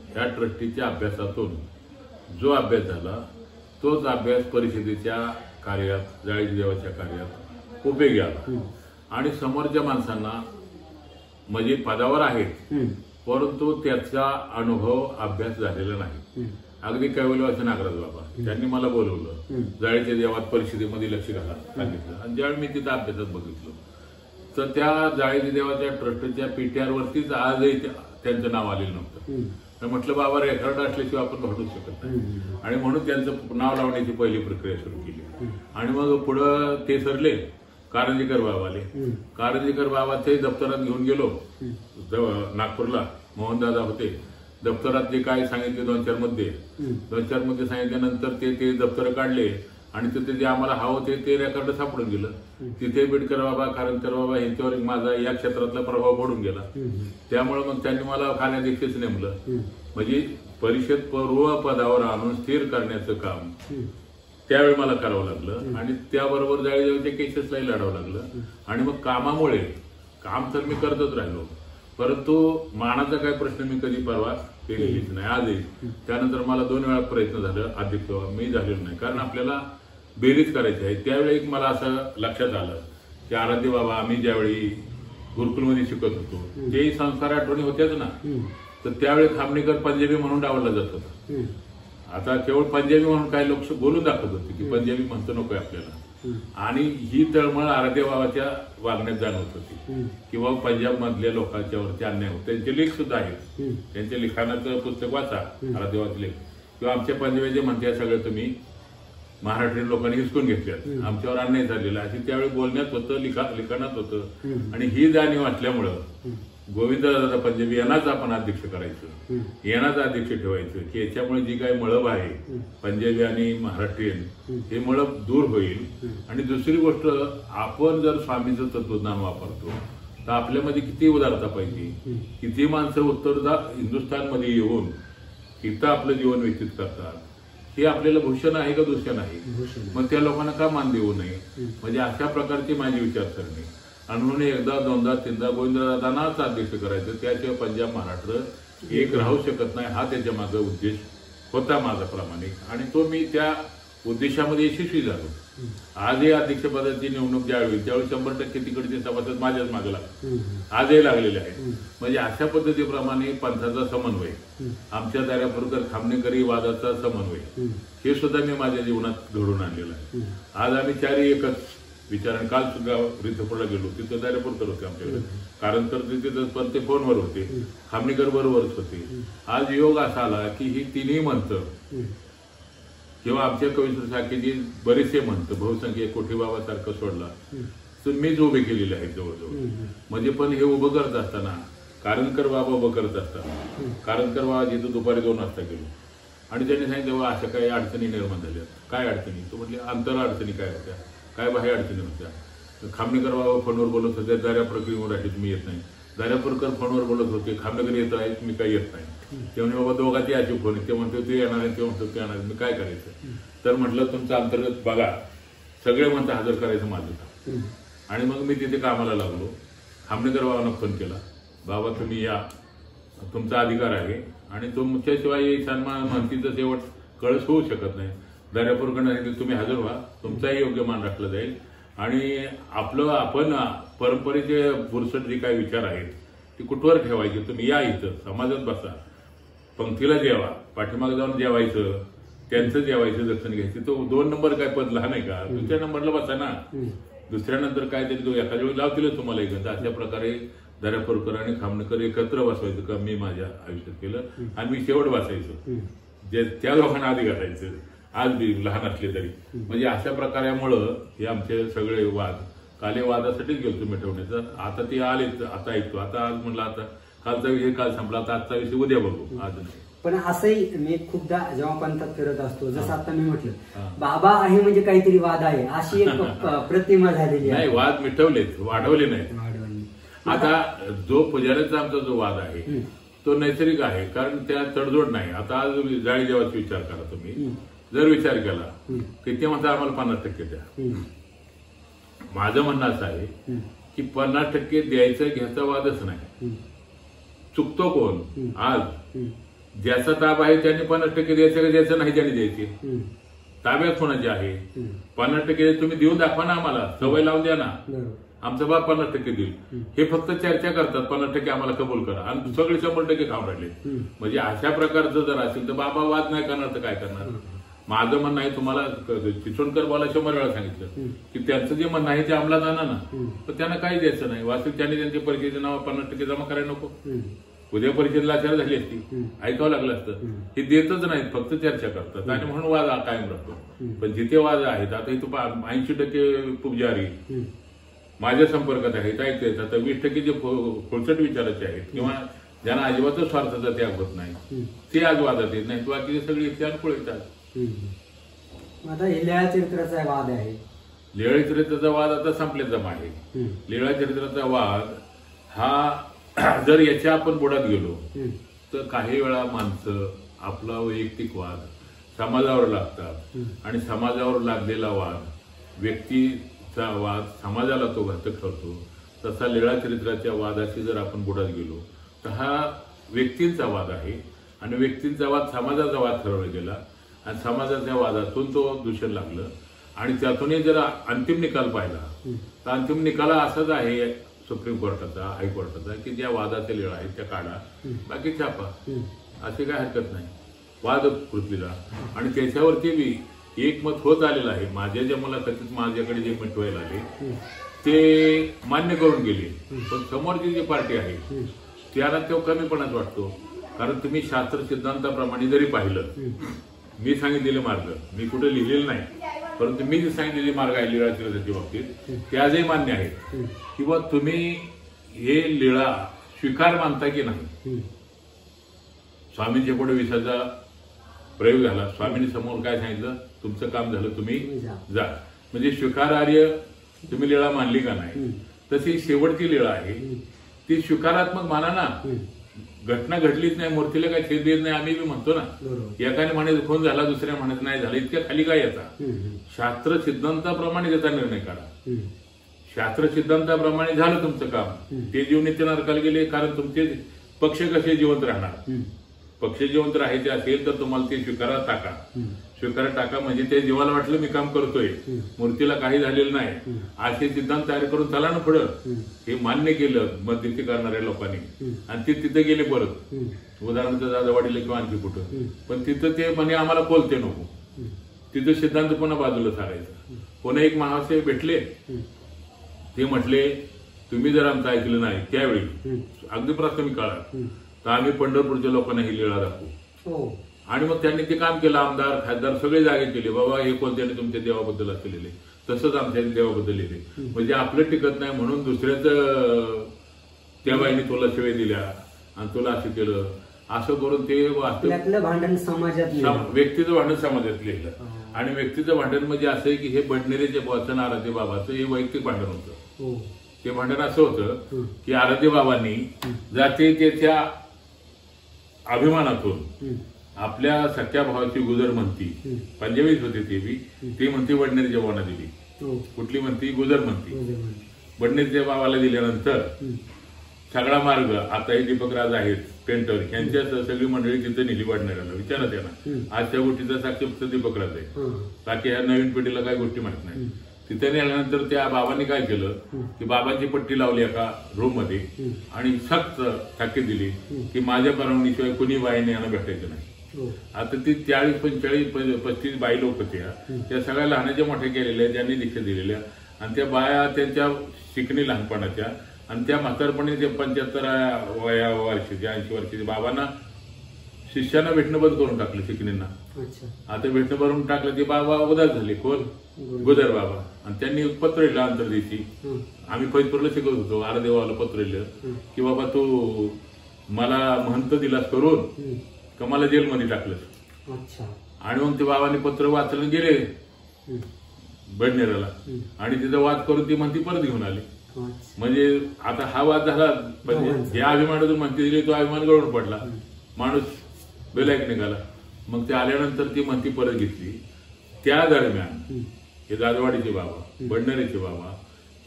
ह्या ट्रस्टीच्या अभ्यासातून जो अभ्यास झाला तोच अभ्यास परिषदेच्या कार्यात, जाळीच्या देवाच्या कार्यात उपयोगी आला. आणि समोरच्या माणसांना म्हणजे पदावर आहेत परंतु त्याचा अनुभव, अभ्यास झालेला नाही. अगदी कैवल्यवासी नागराज बाबा त्यांनी मला बोलवलं, जाळीच्या देवात परिषदेमध्ये लक्ष घाला सांगितलं. आणि ज्यावेळी मी तिथं अभ्यासात बघितलं तर त्या जाळीच्या देवाच्या ट्रस्टच्या PTR वरतीच आजही त्यांचं नाव आलेलं नव्हतं. म्हटलं बाबा रेकॉर्ड असल्याशिवाय आपण भांडू शकत नाही. आणि म्हणून त्यांचं नाव लावण्याची पहिली प्रक्रिया सुरू केली. आणि मग पुढं ते सरले कारंजीकर बाबाले. कारंजीकर बाबाचे दप्तरात घेऊन गेलो नागपूरला, मोहनदादा होते. दप्तरात जे काय सांगितले 2-4 मध्ये सांगितल्यानंतर ते दप्तर काढले आणि तिथे जे आम्हाला हवं ते रेकॉर्ड सापडून गेलं. तिथे बिडकर बाबा, कारंजकर बाबा यांच्यावर माझा या क्षेत्रातला प्रभाव पडून गेला. त्यामुळे मग त्यांनी मला कार्याध्यक्षच नेमलं. म्हणजे परिषद पूर्व पदावर आणून स्थिर करण्याचं काम त्यावेळी मला करावं लागलं. आणि त्याबरोबर जाळीच्या केसेसलाही लढावं लागलं. आणि मग कामामुळे काम तर मी करतच राहिलो, परंतु मानाचा काय प्रश्न मी कधी परवा केलेलीच नाही आजही. त्यानंतर मला 2 वेळा प्रयत्न झाला अध्यक्ष, मी झालेलो नाही. कारण आपल्याला बेरीज करायची आहे. त्यावेळी मला असं लक्षात आलं की आराध्य बाबा आम्ही ज्यावेळी गुरुकुलमध्ये शिकत होतो तेही संस्कार आठवणी होत्याच ना, तर त्यावेळी खामणेकर पंजाबी म्हणून डावला जात होता. आता केवळ पंजाबी म्हणून काही लोक बोलून दाखवत होते की पंजाबी म्हणतो नकोय आपल्याला. आणि ही तळमळ आराध्य बाबाच्या वागण्यात जाणवत होती किंवा पंजाब मधल्या लोकांच्या वरती अन्याय होत. त्यांचे लेख सुद्धा आहेत, त्यांच्या लिखाणाचं पुस्तक वाचा आराध्य बाबाचे लेख. किंवा आमच्या पंजाबी जे म्हणते सगळं तुम्ही महाराष्ट्रीयन लोकांनी हिसकून घेतल्यात, आमच्यावर अन्याय झालेला अशी त्यावेळी बोलण्यात होतं, लिखाणात होतं. आणि ही जाणीव वाटल्यामुळं गोविंददादा पंजाबी यांनाच आपण अध्यक्ष करायचं, यांनाच अध्यक्ष ठेवायचं की याच्यामुळे जी काही मळब आहे पंजाबी आणि महाराष्ट्रीयन हे मळब दूर होईल. आणि दुसरी गोष्ट, आपण जर स्वामीचं तत्वज्ञान वापरतो तर आपल्यामध्ये किती उदारता पाहिजे, किती माणसं उत्तर हिंदुस्थानमध्ये येऊन इथं आपलं जीवन व्यतीत करतात, हे आपल्याला भूषण आहे का दूषण आहे? मग त्या लोकांना का मान देऊ नये? म्हणजे अशा प्रकारची माझी विचारसरणी. आणि म्हणून 1दा 2दा 3दा गोविंददादांनाच अध्यक्ष करायचं, त्याशिवाय पंजाब महाराष्ट्र एक राहू शकत नाही, हा त्याच्या माझा उद्देश होता माझा प्रामाणिक. आणि तो मी त्या उद्देशामध्ये यशस्वी झालो. आजही अध्यक्षपदाची निवडणूक ज्यावेळी त्यावेळी 100% तिकडचे सभासद माझ्याच मागे लागले, आजही लागलेले आहेत. म्हणजे अशा पद्धतीप्रमाणे पंथाचा समन्वय, आमच्या दाऱ्यापूरकर खामणेकरी वादाचा समन्वय, हे सुद्धा मी माझ्या जीवनात घडून आणलेलं आहे. आज आम्ही 4 एकच विचाराने काल सुद्धा रिथपूरला गेलो, तिथं दर्यापूरकर होते आमच्याकडे, कारण तर तिथे पण ते फोनवर होते, खामणीकर बरोबरच होते. आज योग असा आला की ही तिन्ही म्हणतं किंवा आमच्या कवीश्वर शाखेची बरेचसे म्हणतं बहुसंख्य कोठीबाबासारखं सोडला तर मीच उभे केलेले आहेत जवळजवळ. म्हणजे पण हे उभं करत असताना कारणकर बाबा उभं करत असताना कारणकर बाबा जिथं दुपारी 2 वाजता गेलो आणि त्यांनी सांगितलं अशा काही अडचणी निर्माण झाल्या. काय अडचणी? तो म्हटले अंतर अडचणी काय होत्या, काय बाह्य अडचणी होत्या. खामणेकर बाबा फोनवर बोलत होते, दर्यापूरकर आहे तुम्ही येत नाही. दर्यापूरकर फोनवर बोलत होते, खामणेकर येत आहेत मी काही येत नाही. ते म्हणजे बाबा दोघांची याची फोन ते म्हणतो ते येणार आहे, ते म्हणतो ते येणार, मी काय करायचं. तर म्हटलं तुमचं अंतर्गत बघा, सगळे म्हणतं हजर करायचं माझं. आणि मग मी तिथे कामाला लागलो. खामणेकर बाबांना फोन केला, बाबा तुम्ही या, तुमचा अधिकार आहे आणि तुमच्याशिवाय सन्मान म्हणतीचं शेवट कळस होऊ शकत नाही. दर्यापूरकडनं तुम्ही हजर व्हा, तुमचाही योग्य मान राखला जाईल आणि आपलं आपण परंपरेचे पुरसट जे काही विचार आहेत ते कुठवर ठेवायचे. तुम्ही या इथं समाजात बसा, पंक्तीला जेवा, पाठीमागे जाऊन जेवायचं, त्यांचं जेवायचं, दक्षिण घ्यायचं. तो 2 नंबर काय पद लहान आहे का? दुसऱ्या नंबरला बसा ना. दुसऱ्यानंतर काय तरी एखाद्या वेळी लावतीलच तुम्हाला एकदा. अशा प्रकारे दर्यापूरकर आणि खामणेकर एकत्र बसवायचं का मी माझ्या आयुष्यात केलं आणि मी शेवट बसायचो, जे त्या लोकांना आधी घालायचं, आज बी लहान असले तरी. म्हणजे अशा प्रकारामुळं हे आमचे सगळे वाद काले वादासाठीच गेलो मिटवण्याचं. आता ते आलेच, आता ऐकतो. आता आज म्हणलं आता कालचा विषय काल संपला, आता आजचा विषय उद्या बघू, आज नाही. पण असंही मी खूपदा जेव्हा पंथात फिरत असतो, जसं आता मी म्हटलं बाबा आहे म्हणजे काहीतरी वाद आहे अशी एक प्रतिमा झालेली आहे. नाही, वाद मिटवलेत, वाढवले नाहीत. आता जो पुजाऱ्याचा आमचा जो वाद आहे तो नैसर्गिक आहे, कारण त्या तडजोड नाही. आता आज जाळी देवाचा विचार करा तुम्ही, जर विचार केला की ते म्हणतात आम्हाला 50% द्या. माझं म्हणणं असं आहे की 50% द्यायचं घ्यायचा वादच नाही. चुकतो कोण? आज ज्याचा ताब आहे त्याने 50% द्यायचं का द्यायचं नाही त्याने द्यायचे? ताब्यात कोणाचे आहे? 50% तुम्ही देऊन दाखवा ना, आम्हाला सवय लावून द्या ना. आमचा बाप 50% देईल, हे फक्त चर्चा करतात. 50% आम्हाला कबूल करा आणि सगळे 100% खाऊन राहिले. म्हणजे अशा प्रकारचं जर असेल तर बाबा वाद नाही करणार तर काय करणार? माझं म्हणणं आहे, तुम्हाला चिचोणकर बाला 100 वेळा सांगितलं की त्यांचं जे म्हणणं आहे ते अंमलात आणा ना. तर त्यांना काही द्यायचं नाही. वास्तविक त्यांनी त्यांच्या परीक्षेचं नाव 50% जमा करायला नको. उद्या परीक्षेला लाचार झाली असती, ऐकावं लागलं असतं. हे देतच नाहीत, फक्त चर्चा करतात आणि म्हणून वाद कायम राहतो. पण जिथे वाद आहेत, आता इथं 80% पुजारी माझ्या संपर्कात आहेत, ऐकतात. आता 20% जे खोलचट विचाराचे आहेत किंवा ज्यांना अजिबातच स्वार्थाचा त्याग होत नाही ते आज वादात येत नाहीत, बाकी सगळे इथे अनुकूल येतात. आता हे लीळा चरित्राचा वाद आहे. लीळा चरित्राचा वाद आता संपल्याचा आहे. लीळा चरित्राचा वाद हा जर याच्या आपण बुडात गेलो तर काही वेळा माणसं आपला वैयक्तिक वाद समाजावर लागतात आणि समाजावर लागलेला वाद व्यक्तीचा वाद समाजाला तो घातक ठरतो. तसा लीळा चरित्राच्या वादाशी जर आपण बुडात गेलो तर हा व्यक्तींचा वाद आहे आणि व्यक्तींचा वाद समाजाचा वाद ठरवला गेला आणि समाजाच्या वादातून तो दूषण लागलं आणि त्यातूनही जर अंतिम निकाल पाहिला तर अंतिम निकाल असाच आहे सुप्रीम कोर्टाचा, हायकोर्टाचा, की ज्या वादाचे लीळा आहेत त्या काढा, बाकी छापा, असे काय हरकत नाही. वाद पृथ्वीला आणि त्याच्यावरती बी एकमत होत आलेलं आहे. माझ्या ज्या मुलाखतीत माझ्याकडे जे मिटवायला आले ते मान्य करून गेले, पण समोरची जी पार्टी आहे त्याला तो कमीपणाच वाटतो. कारण तुम्ही शास्त्र सिद्धांताप्रमाणे जरी पाहिलं, मी सांगितलेले मार्ग मी कुठे लिहिलेले नाही, परंतु मी जे सांगितलेले मार्ग आहे लीळा चरित्राच्या बाबतीत ते आजही मान्य आहेत. किंवा तुम्ही हे लीळा स्वीकार मानता की नाही. स्वामींच्या पुढे विसाचा प्रयोग झाला, स्वामींनी समोर काय सांगितलं, तुमचं काम झालं, तुम्ही जा. म्हणजे स्वीकारार्ह तुम्ही लीळा मानली का नाही. तशी शेवटची लीळा आहे ती स्वीकारात्मक माना ना. घटना घडलीच नाही, मूर्तीला काही छेद देत नाही, आम्ही बी म्हणतो ना. एकाने म्हणायचं खून झाला, दुसऱ्या म्हणत नाही झाला, इतक्या खाली काय येतात. शास्त्र सिद्धांताप्रमाणे त्याचा निर्णय करा. शास्त्र सिद्धांताप्रमाणे झालं तुमचं काम, ते जीवनीचे नरकाला गेले. कारण तुमचे पक्ष कसे जिवंत राहणार. पक्ष जिवंत राहायचे असेल तर तुम्हाला ते स्वीकारात टाका. स्वीकारात टाका म्हणजे ते जीवाला वाटलं मी काम करतोय, मूर्तीला काही झालेलं नाही, असे सिद्धांत तयार करून चला ना पुढं. हे मान्य केलं मध्यस्थी करणाऱ्या लोकांनी आणि ते तिथे गेले परत. उदाहरणार्थ दादावाडीला किंवा आणखी कुठं, पण तिथं ते म्हणे आम्हाला बोलते नको. तिथं सिद्धांत पुन्हा बाजूला सारायचा. पुन्हा एक महाशय भेटले, ते म्हटले तुम्ही जर आमचं ऐकलं नाही त्यावेळी अगदी प्राथमिक काळात तर आम्ही पंढरपूरच्या लोकांना ही लीळा दाखवू. आणि मग त्यांनी ते काम केलं. आमदार खासदार सगळे जागे केले, बाबा हे कोणत्याने तुमच्या देवाबद्दल असं लिहिले, तसंच आमच्या देवाबद्दल लिहिले. म्हणजे आपलं टिकत नाही म्हणून दुसऱ्याचं त्या बाईने तुला शिवाय दिल्या आणि तुला असं केलं, असं करून ते भांडण समाजात, व्यक्तीचं भांडण समाजात लिहिलं. आणि व्यक्तीचं भांडण म्हणजे असं आहे की हे बडनेरेचे वचन आराध्य बाबाचं हे वैयक्तिक भांडण होतं. ते भांडण असं होतं की आराध्य बाबांनी जाते त्याच्या अभिमानातून आपल्या सख्या भावाची गुजर म्हणती, पंजाबीच होते ते बी, ती म्हणती बडनेरच्या भावाला दिली. कुठली म्हणती? गुजर म्हणती. बडनेरच्या भावाला दिल्यानंतर सगळा मार्ग, आता हे दीपकराज आहेत पेंटर, यांच्या सगळी मंडळी तिथे नेली बडनेराला. विचारा त्यांना, आजच्या गोष्टीचा साक्षी फक्त दीपकराज आहे, बाकी ह्या नवीन पिढीला काही गोष्टी माहित नाही. तिथे नेल्यानंतर त्या बाबांनी काय केलं की बाबांची पट्टी लावली एका रूम मध्ये आणि सक्त ताकीद दिली की माझ्या परवानगीशिवाय कुणी बाईने यांना भेटायचं नाही. आता ती 40-45-35 बाई लोक होत्या, त्या सगळ्या लहानाच्या मोठ्या केलेल्या, ज्यांनी दीक्षा दिलेल्या, आणि त्या बाया त्यांच्या शिकणी लहानपणाच्या आणि त्या म्हातारपणी ते 75 वर्षाच्या 80 वर्षाच्या बाबांना शिष्यांना भेटणं बंद करून टाकलं, शिकणींना. आता भेटणं भरून टाकलं, ते बाबा उदास झाले. कोण? गुजर बाबा. आणि त्यांनी पत्र लिहिलं अंतर्दिशी. आम्ही फैजपूरला शिकत होतो, आरादेवाला पत्र लिहिलं की बाबा तू मला महंत दिलास करून का मला जेलमध्ये टाकलंस. आणि मग ते बाबांनी पत्र वाचलं, गेले बडनेराला आणि तिथं वाद करून ती म्हणती परत घेऊन आली. म्हणजे आता हा वाद झाला, म्हणजे या अभिमानातून म्हणती दिली, तो अभिमान गळून पडला, माणूस बेलायक निघाला. मग ते आल्यानंतर ती म्हणती परत घेतली. त्या दरम्यान हे दादवाडीचे बाबा, बडनेरेचे बाबा,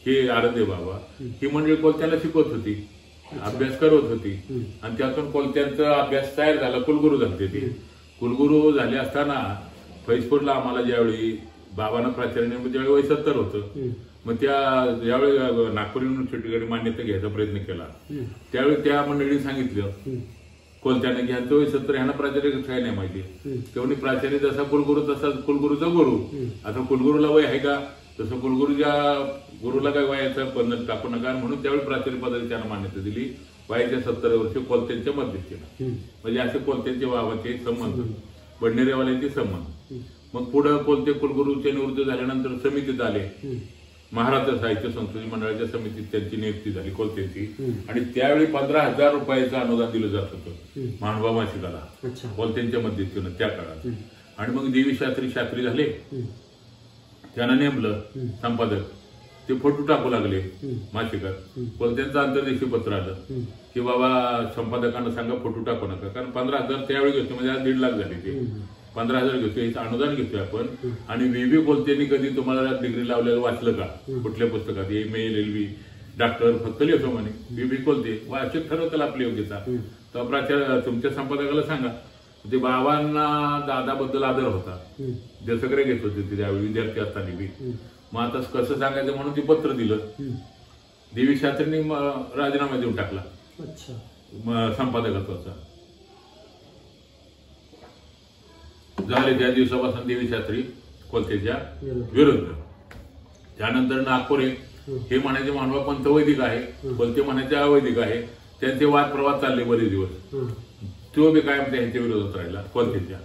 हे आराध्य बाबा, ही मंडळी कोलत्याला शिकवत होती, अभ्यास करत होती. आणि त्यातून कोलत्यांचा अभ्यास तयार झाला, कुलगुरू झाले. ते कुलगुरू झाले असताना फैजपूरला आम्हाला ज्यावेळी बाबांना प्राचार्य त्यावेळी वय 70 होतं. मग ज्यावेळी नागपूर युनिव्हर्सिटीकडे मान्यता घ्यायचा प्रयत्न केला, त्यावेळी त्या मंडळीने सांगितलं कोलत्याने घ्या, तो 70, ह्यांना प्राचार्य काय नाही माहिती. तेवढी प्राचार्य जसा कुलगुरू तसा कुलगुरूचा गुरु. आता कुलगुरूला वय आहे का? तसं कुलगुरूच्या गुरुला काय वयाचं बंधन टाकू नका, म्हणून त्यावेळी प्राचार्य पदाची त्यांना मान्यता दिली. वयाच्या 70 वर्षी कोलत्यांच्या मध्यस्थीला. म्हणजे असे कोलत्यांचे बाबाचे संबंध, बडनेरेवाल्यांचे संबंध. मग पुढे कोलते कुलगुरूचे निवृत्त झाल्यानंतर समितीत आले, महाराष्ट्र साहित्य संस्कृती मंडळाच्या समितीत त्यांची नियुक्ती झाली कोलतेची. आणि त्यावेळी 15,000 रुपयाचं अनुदान दिलं जात होतं मानवा मासिकाला कोलतेंच्या मध्यस्थीनं त्या काळात. आणि मग देवी शास्त्री झाले, त्यांना नेमलं संपादक. ते फोटो टाकू लागले मासिकात. कोलत्यांचं अंतर्देशी पत्र आलं की बाबा संपादकांना सांगा फोटो टाकू नका, कारण 15,000 त्यावेळी घेतो, म्हणजे आज 1.5 लाख झाले. ते 15,000 घेतोय, हे अनुदान घेतोय आपण. आणि व्ही कोलतेनी कधी तुम्हाला डिग्री लावलेलं वाचलं का कुठल्या पुस्तकात? MA LLB डॉक्टर फक्त लिहितो म्हणे. व्ही कोलते वाचक ठरवताल आपली योग्यता. तर प्राचार्य तुमच्या संपादकाला सांगा. ते बाबांना दादाबद्दल आदर होता, सगळे घेत होते ते त्यावेळी विद्यार्थी असताना बी. मग आता कसं सांगायचं म्हणून ते पत्र दिलं. देवी शास्त्रींनी राजीनामा देऊन टाकला संपादकत्वाचा. झाले त्या दिवसापासून देवी शास्त्री कोलतेच्या विरुद्ध. त्यानंतर नागपूर हे म्हणायचे मानवा पंथ वैदिक आहे, कोलते म्हणायचे अवैदिक आहे. त्यांचे वाद प्रवाद चालले बरेच दिवस. तो बी कायम त्यांच्या विरोधात राहिला कोलतेच्या.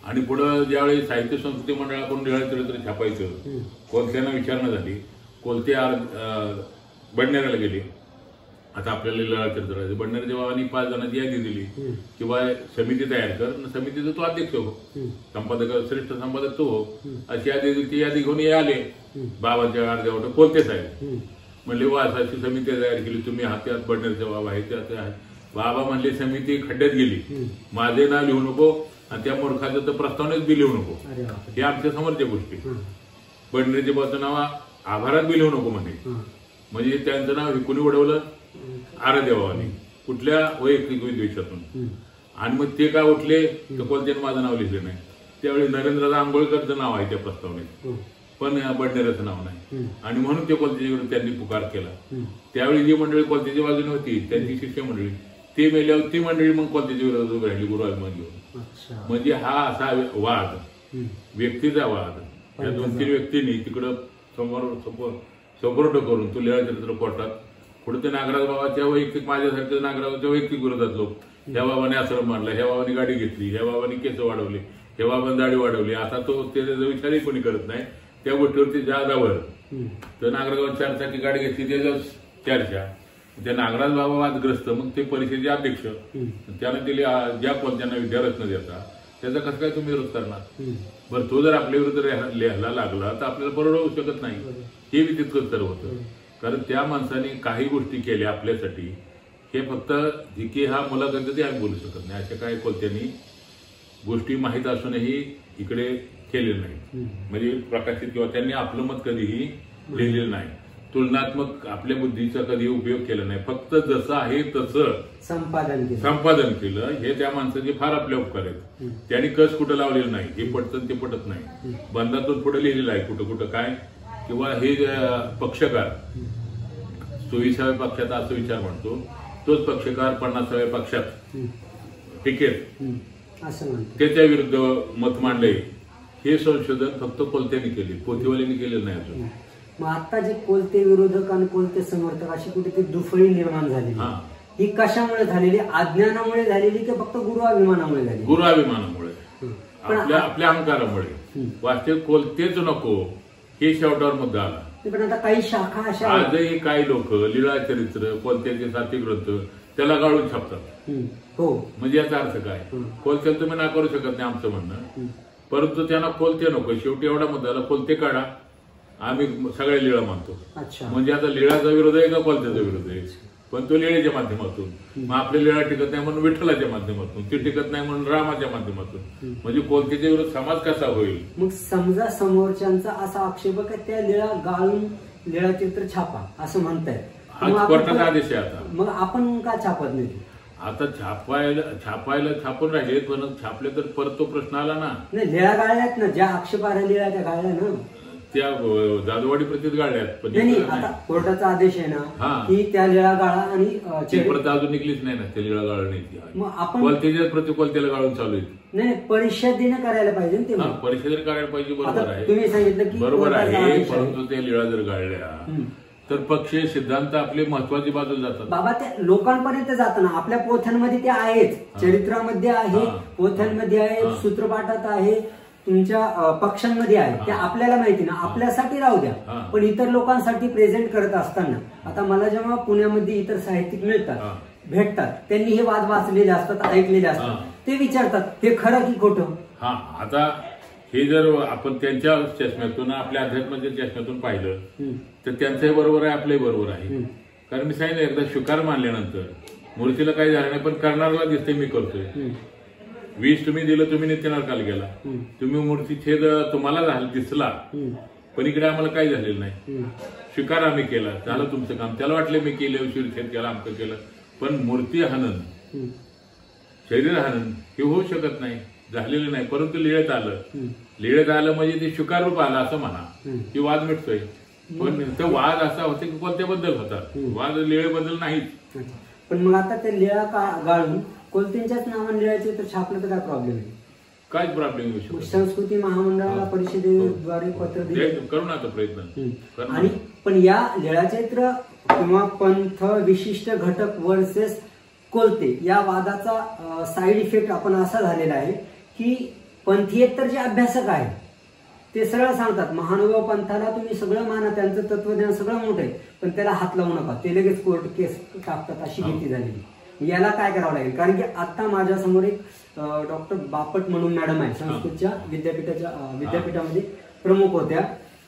आणि पुढे ज्यावेळी साहित्य संस्कृती मंडळाकडून लिळा चरित्र छापायचं, कोलत्यांना विचारणा झाली. कोलते बडनेराला गेले. आता आपल्याला लिळा चरित्र बडनेरच्या बाबांनी 5 जणांची यादी दिली किंवा समिती तयार कर, समितीचा तो अध्यक्ष हो, संपादक श्रेष्ठ संपादक तो हो, अशी यादी दिली. ती यादी घेऊन आले बाबांच्या अर्ध्यावर कोलते साहेब. म्हणले वा अशी समिती तयार केली, तुम्ही हात्यात बडनेरचे बाबा आहे त्यात आहे. बाबा म्हणले समिती खड्ड्यात गेली, माझे नाव लिहू नको आणि त्या मूर्खाचं तर प्रस्तावनेच बी लिहू नको. हे आमच्या समोरच्या गोष्टी. बडनेरच्या बाबाचं नाव आभारात बी लिहू नको म्हणे. म्हणजे त्यांचं नाव कुणी उडवलं? आराध्य बाबांनी, कुठल्या वैयक्तिक विद्वेषातून. आणि मग ते काय उठले तर कोलत्याने माझं नाव लिहिलं नाही. त्यावेळी नरेंद्र आंघोळकरचं नाव आहे त्या प्रस्तावनेत, पण बडनेराचं नाव नाही. आणि म्हणून ते कोलत्याच्या त्यांनी पुकार केला. त्यावेळी जी मंडळी कोलत्याच्या बाजूने होती त्यांची शिष्य मंडळी, ते मेल्यावर ती मंडळी मग कोलत्याच्या विरोधात उभी राहिली गुरु अभिमान घेऊन. म्हणजे हा असा वाद, व्यक्तीचा वाद, त्या 2-3 व्यक्तींनी तिकडं सपोर्ट करून तो लीळा चरित्र कोर्टात पुढे ते नागराज बाबाच्या वैयक्तिक, माझ्यासारख्या नागराजाच्या वैयक्तिक विरोधात लोक, ह्या बाबाने आश्रम मांडला, ह्या बाबाने गाडी घेतली, ह्या बाबाने केस वाढवले, ह्या बाबाने दाढी वाढवली, आता तो त्याचा विचारही कोणी करत नाही. त्या गोष्टीवरती जादावर तर नागराज 4 चाकी गाडी घेतली, त्याच्या चर्चा, त्या नागराज बाबा वादग्रस्त, मग ते परिषदेचे अध्यक्ष, त्यानं दिली ज्या कोणत्यांना विद्यारत्न देता, त्याचा कसं काय तुम्ही विरोध करणार? बरं, तो जर आपल्या विरुद्ध लिहायला लागला तर आपल्याला बरोबर होऊ शकत नाही. हे बी तितकंच तर होतं, कारण त्या माणसाने काही गोष्टी केल्या आपल्यासाठी. हे फक्त जी हा मुलाखत ते आम्ही बोलू शकत नाही. अशा काही कोणत्यानी गोष्टी माहीत असूनही इकडे केलेल्या नाही, म्हणजे प्रकाशित किंवा त्यांनी आपलं मत कधीही लिहिलेलं नाही. तुलनात्मक आपल्या बुद्धीचा कधी उपयोग केला नाही. फक्त जसं आहे तसं संपादन केलं. हे त्या माणसाचे फार आपले उपकार आहेत. त्यांनी कस कुठं लावलेलं नाही. हे पटतं ते पटत नाही. बंधातून पुढे लिहिलेलं आहे कुठं कुठं काय, किंवा हे पक्षकार 24व्या पक्षात असं विचार म्हणतो, तोच पक्षकार 50व्या पक्षात टिकेल त्याच्या विरुद्ध मत मांडले. हे संशोधन फक्त कोलत्याने केले, पोथीवाल्यांनी केलेलं नाही अजून. मग आता जे कोलते विरोधक आणि कोलते समर्थक अशी कुठेतरी दुफळी निर्माण झाली, ही कशामुळे झालेली? अज्ञानामुळे झालेली की फक्त गुरुअभिमानामुळे झाली? गुरुअभिमानामुळे, आपल्या अहंकारामुळे. वास्तविक कोलतेच नको हे शेवटावर मुद्दा आला. पण आता काही शाखा अशा आजही काही लोक लीळा चरित्र, कोलत्याचे 7 ग्रंथ त्याला गाळून छापतात. हो, म्हणजे याचा अर्थ काय? कोलत्याला तुम्ही नाकारू शकत नाही आमचं म्हणणं, परंतु त्यांना कोलते नको. शेवटी एवढा मुद्दा, कोलते काढा, आम्ही सगळ्या लीळा मानतो. म्हणजे आता लीळाचा विरोध आहे का कोलत्याचा विरोध आहे? पण तो लीळेच्या माध्यमातून. मग आपल्या लीळा टिकत नाही म्हणून विठ्ठलाच्या माध्यमातून, ती टिकत नाही म्हणून रामाच्या माध्यमातून. म्हणजे कोलतेच्या विरोध समाज कसा होईल? मग समजा समोरच्यांचा असा आक्षेप की त्या लीळा गाळून लीळा चित्र छापा असं म्हणताय, कोर्टाचा आदेश आहे आता. मग आपण का छापत नाही? आता छापायला छापून राहिले, पण छापले तर परत तो प्रश्न आला ना. नाही, लीळा गाळल्यात ना, ज्या आक्षेपार्ह लीळा त्या गाळल्या ना, त्या जादवाडी प्रतीत गाळल्यात. आता कोर्टाचा आदेश आहे ना की त्या लीळा गाळा, आणि परत अजून निघलीच नाही ना त्या लीळा गाळण्याची. मग आपण कोलतेच्या प्रति कोलत्याला गाळून चालू आहे. नाही, परिषदेने करायला पाहिजे ते. परिषदेने करायला पाहिजे, बरोबर आहे. तुम्ही सांगितलं की बरोबर आहे, परंतु त्या लीळा जर गाळल्या तर पक्षीय सिद्धांत आपले महत्वाची बाजू जातात. बाबा, त्या लोकांपर्यंत जाताना आपल्या पोथ्यांमध्ये ते आहेत, चरित्रामध्ये आहे, पोथ्यांमध्ये आहे, सूत्रपाठात आहे, तुमच्या पक्षांमध्ये आहे. ते आपल्याला माहिती ना, आपल्यासाठी राहू द्या, पण इतर लोकांसाठी प्रेझेंट करत असताना. आता मला जेव्हा पुण्यामध्ये इतर साहित्यिक मिळतात, भेटतात, त्यांनी हे वाद वाचलेले असतात, ऐकलेले असतात, ते विचारतात हे खरं की खोटं. आता हे जर आपण त्यांच्या चष्म्यातून, आपल्या अध्यात्माच्या चष्म्यातून पाहिलं तर त्यांचंही बरोबर आहे, आपलंही बरोबर आहे. कारण मी सांगितलं, एकदा स्वीकार मानल्यानंतर मूर्तीला काही झालं नाही, पण करणाऱ्याला दिसते मी करतोय. 20 तुम्ही दिलं, तुम्ही नित्यानार काल गेला, तुम्ही मूर्ती छेद तुम्हाला दिसला, पण इकडे आम्हाला काही झालेलं नाही. स्वीकार आम्ही केला, झालं तुमचं काम. त्याला वाटलं मी केलं, शिरछेद केला, आमचं केलं, पण मूर्ती हनन, शरीर हनन हे होऊ शकत नाही, झालेलं नाही. परंतु लीळेत आलं म्हणजे ते स्वीकाररूप आलं असं म्हणा, की वाद मिटतोय. पण तो वाद असा होता की कोणत्याबद्दल होता, वाद लीळेबद्दल नाहीच. पण मग आता ते लीळा गाळून कोलत्यांच्याच नावाने लिहायचे तर छापलं तर काय प्रॉब्लेम आहे? काहीच प्रॉब्लेम येऊ शकतो. संस्कृती महामंडळाला परिषदेद्वारे पत्र दिले, करू ना आता प्रयत्न. आणि पण या लीळाचरित्र किंवा पंथ विशिष्ट घटक वर्सेस कोलते या वादाचा साईड इफेक्ट आपण असा झालेला आहे की पंथीयेतर जे अभ्यासक आहेत ते सरळ सांगतात, महानुभाव पंथाला तुम्ही सगळं माना, त्यांचं तत्वज्ञान सगळं मोठं आहे, पण त्याला हात लावू नका, ते लगेच कोर्ट केस टाकतात, अशी भीती झालेली. याला काय करावं लागेल? कारण की आता माझ्यासमोर एक डॉक्टर बापट म्हणून मॅडम आहे, संस्कृतच्या विद्यापीठामध्ये प्रमुख होत्या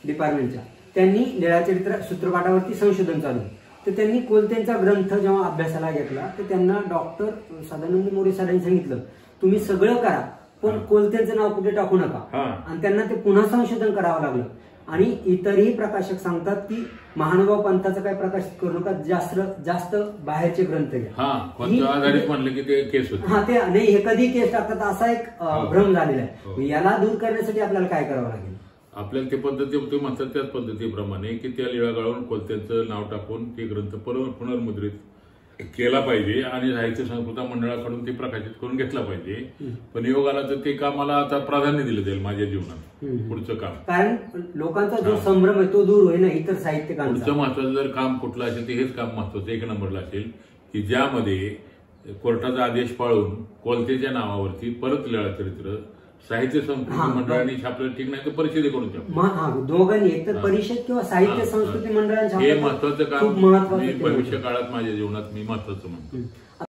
डिपार्टमेंटच्या. त्यांनी लीळाचरित्र सूत्रपाठावरती संशोधन चालू, तर त्यांनी कोलत्यांचा ग्रंथ जेव्हा अभ्यासाला घेतला तर त्यांना डॉक्टर सदानंद मोरे सरांनी सांगितलं, तुम्ही सगळं करा पण कोलत्यांचं नाव कुठे टाकू नका. आणि त्यांना ते पुन्हा संशोधन करावं लागलं. आणि इतरही प्रकाशक सांगतात की महानुभाव पंथाचं काय प्रकाशित करू नका, जास्त बाहेरचे ग्रंथ घ्या. ते नाही, हे कधी केस टाकतात असा एक भ्रम झालेला आहे. याला दूर करण्यासाठी आपल्याला काय करावं लागेल? आपल्याला ते पद्धती ते म्हणतात त्याच पद्धतीप्रमाणे की त्या लीळा गाळून कोलत्यांचं नाव टाकून ते ग्रंथ पुनर्मुद्रित केला पाहिजे आणि साहित्य संस्कृती मंडळाकडून ते प्रकाशित करून घेतला पाहिजे. पण योग आला तर ते कामाला आता प्राधान्य दिलं जाईल माझ्या जीवनात पुढचं काम. कारण लोकांचा जो संभ्रम आहे तो दूर होईल ना इतर साहित्यकांचा. पुढचं महत्वाचं जर काम कुठलं असेल तर हेच काम महत्वाचं एक नंबरला असेल की ज्यामध्ये कोर्टाचा आदेश पाळून कोलतेच्या नावावरती परत लीळा चरित्र साहित्य संस्कृती मंडळाने छापलं ठीक नाही तर परिषदेकडून छापलं. दोघांनी एक तर परिषद किंवा साहित्य संस्कृती मंडळाने हे महत्वाचं काम महत्वाचं भविष्य काळात माझ्या जीवनात मी महत्वाचं म्हणतो.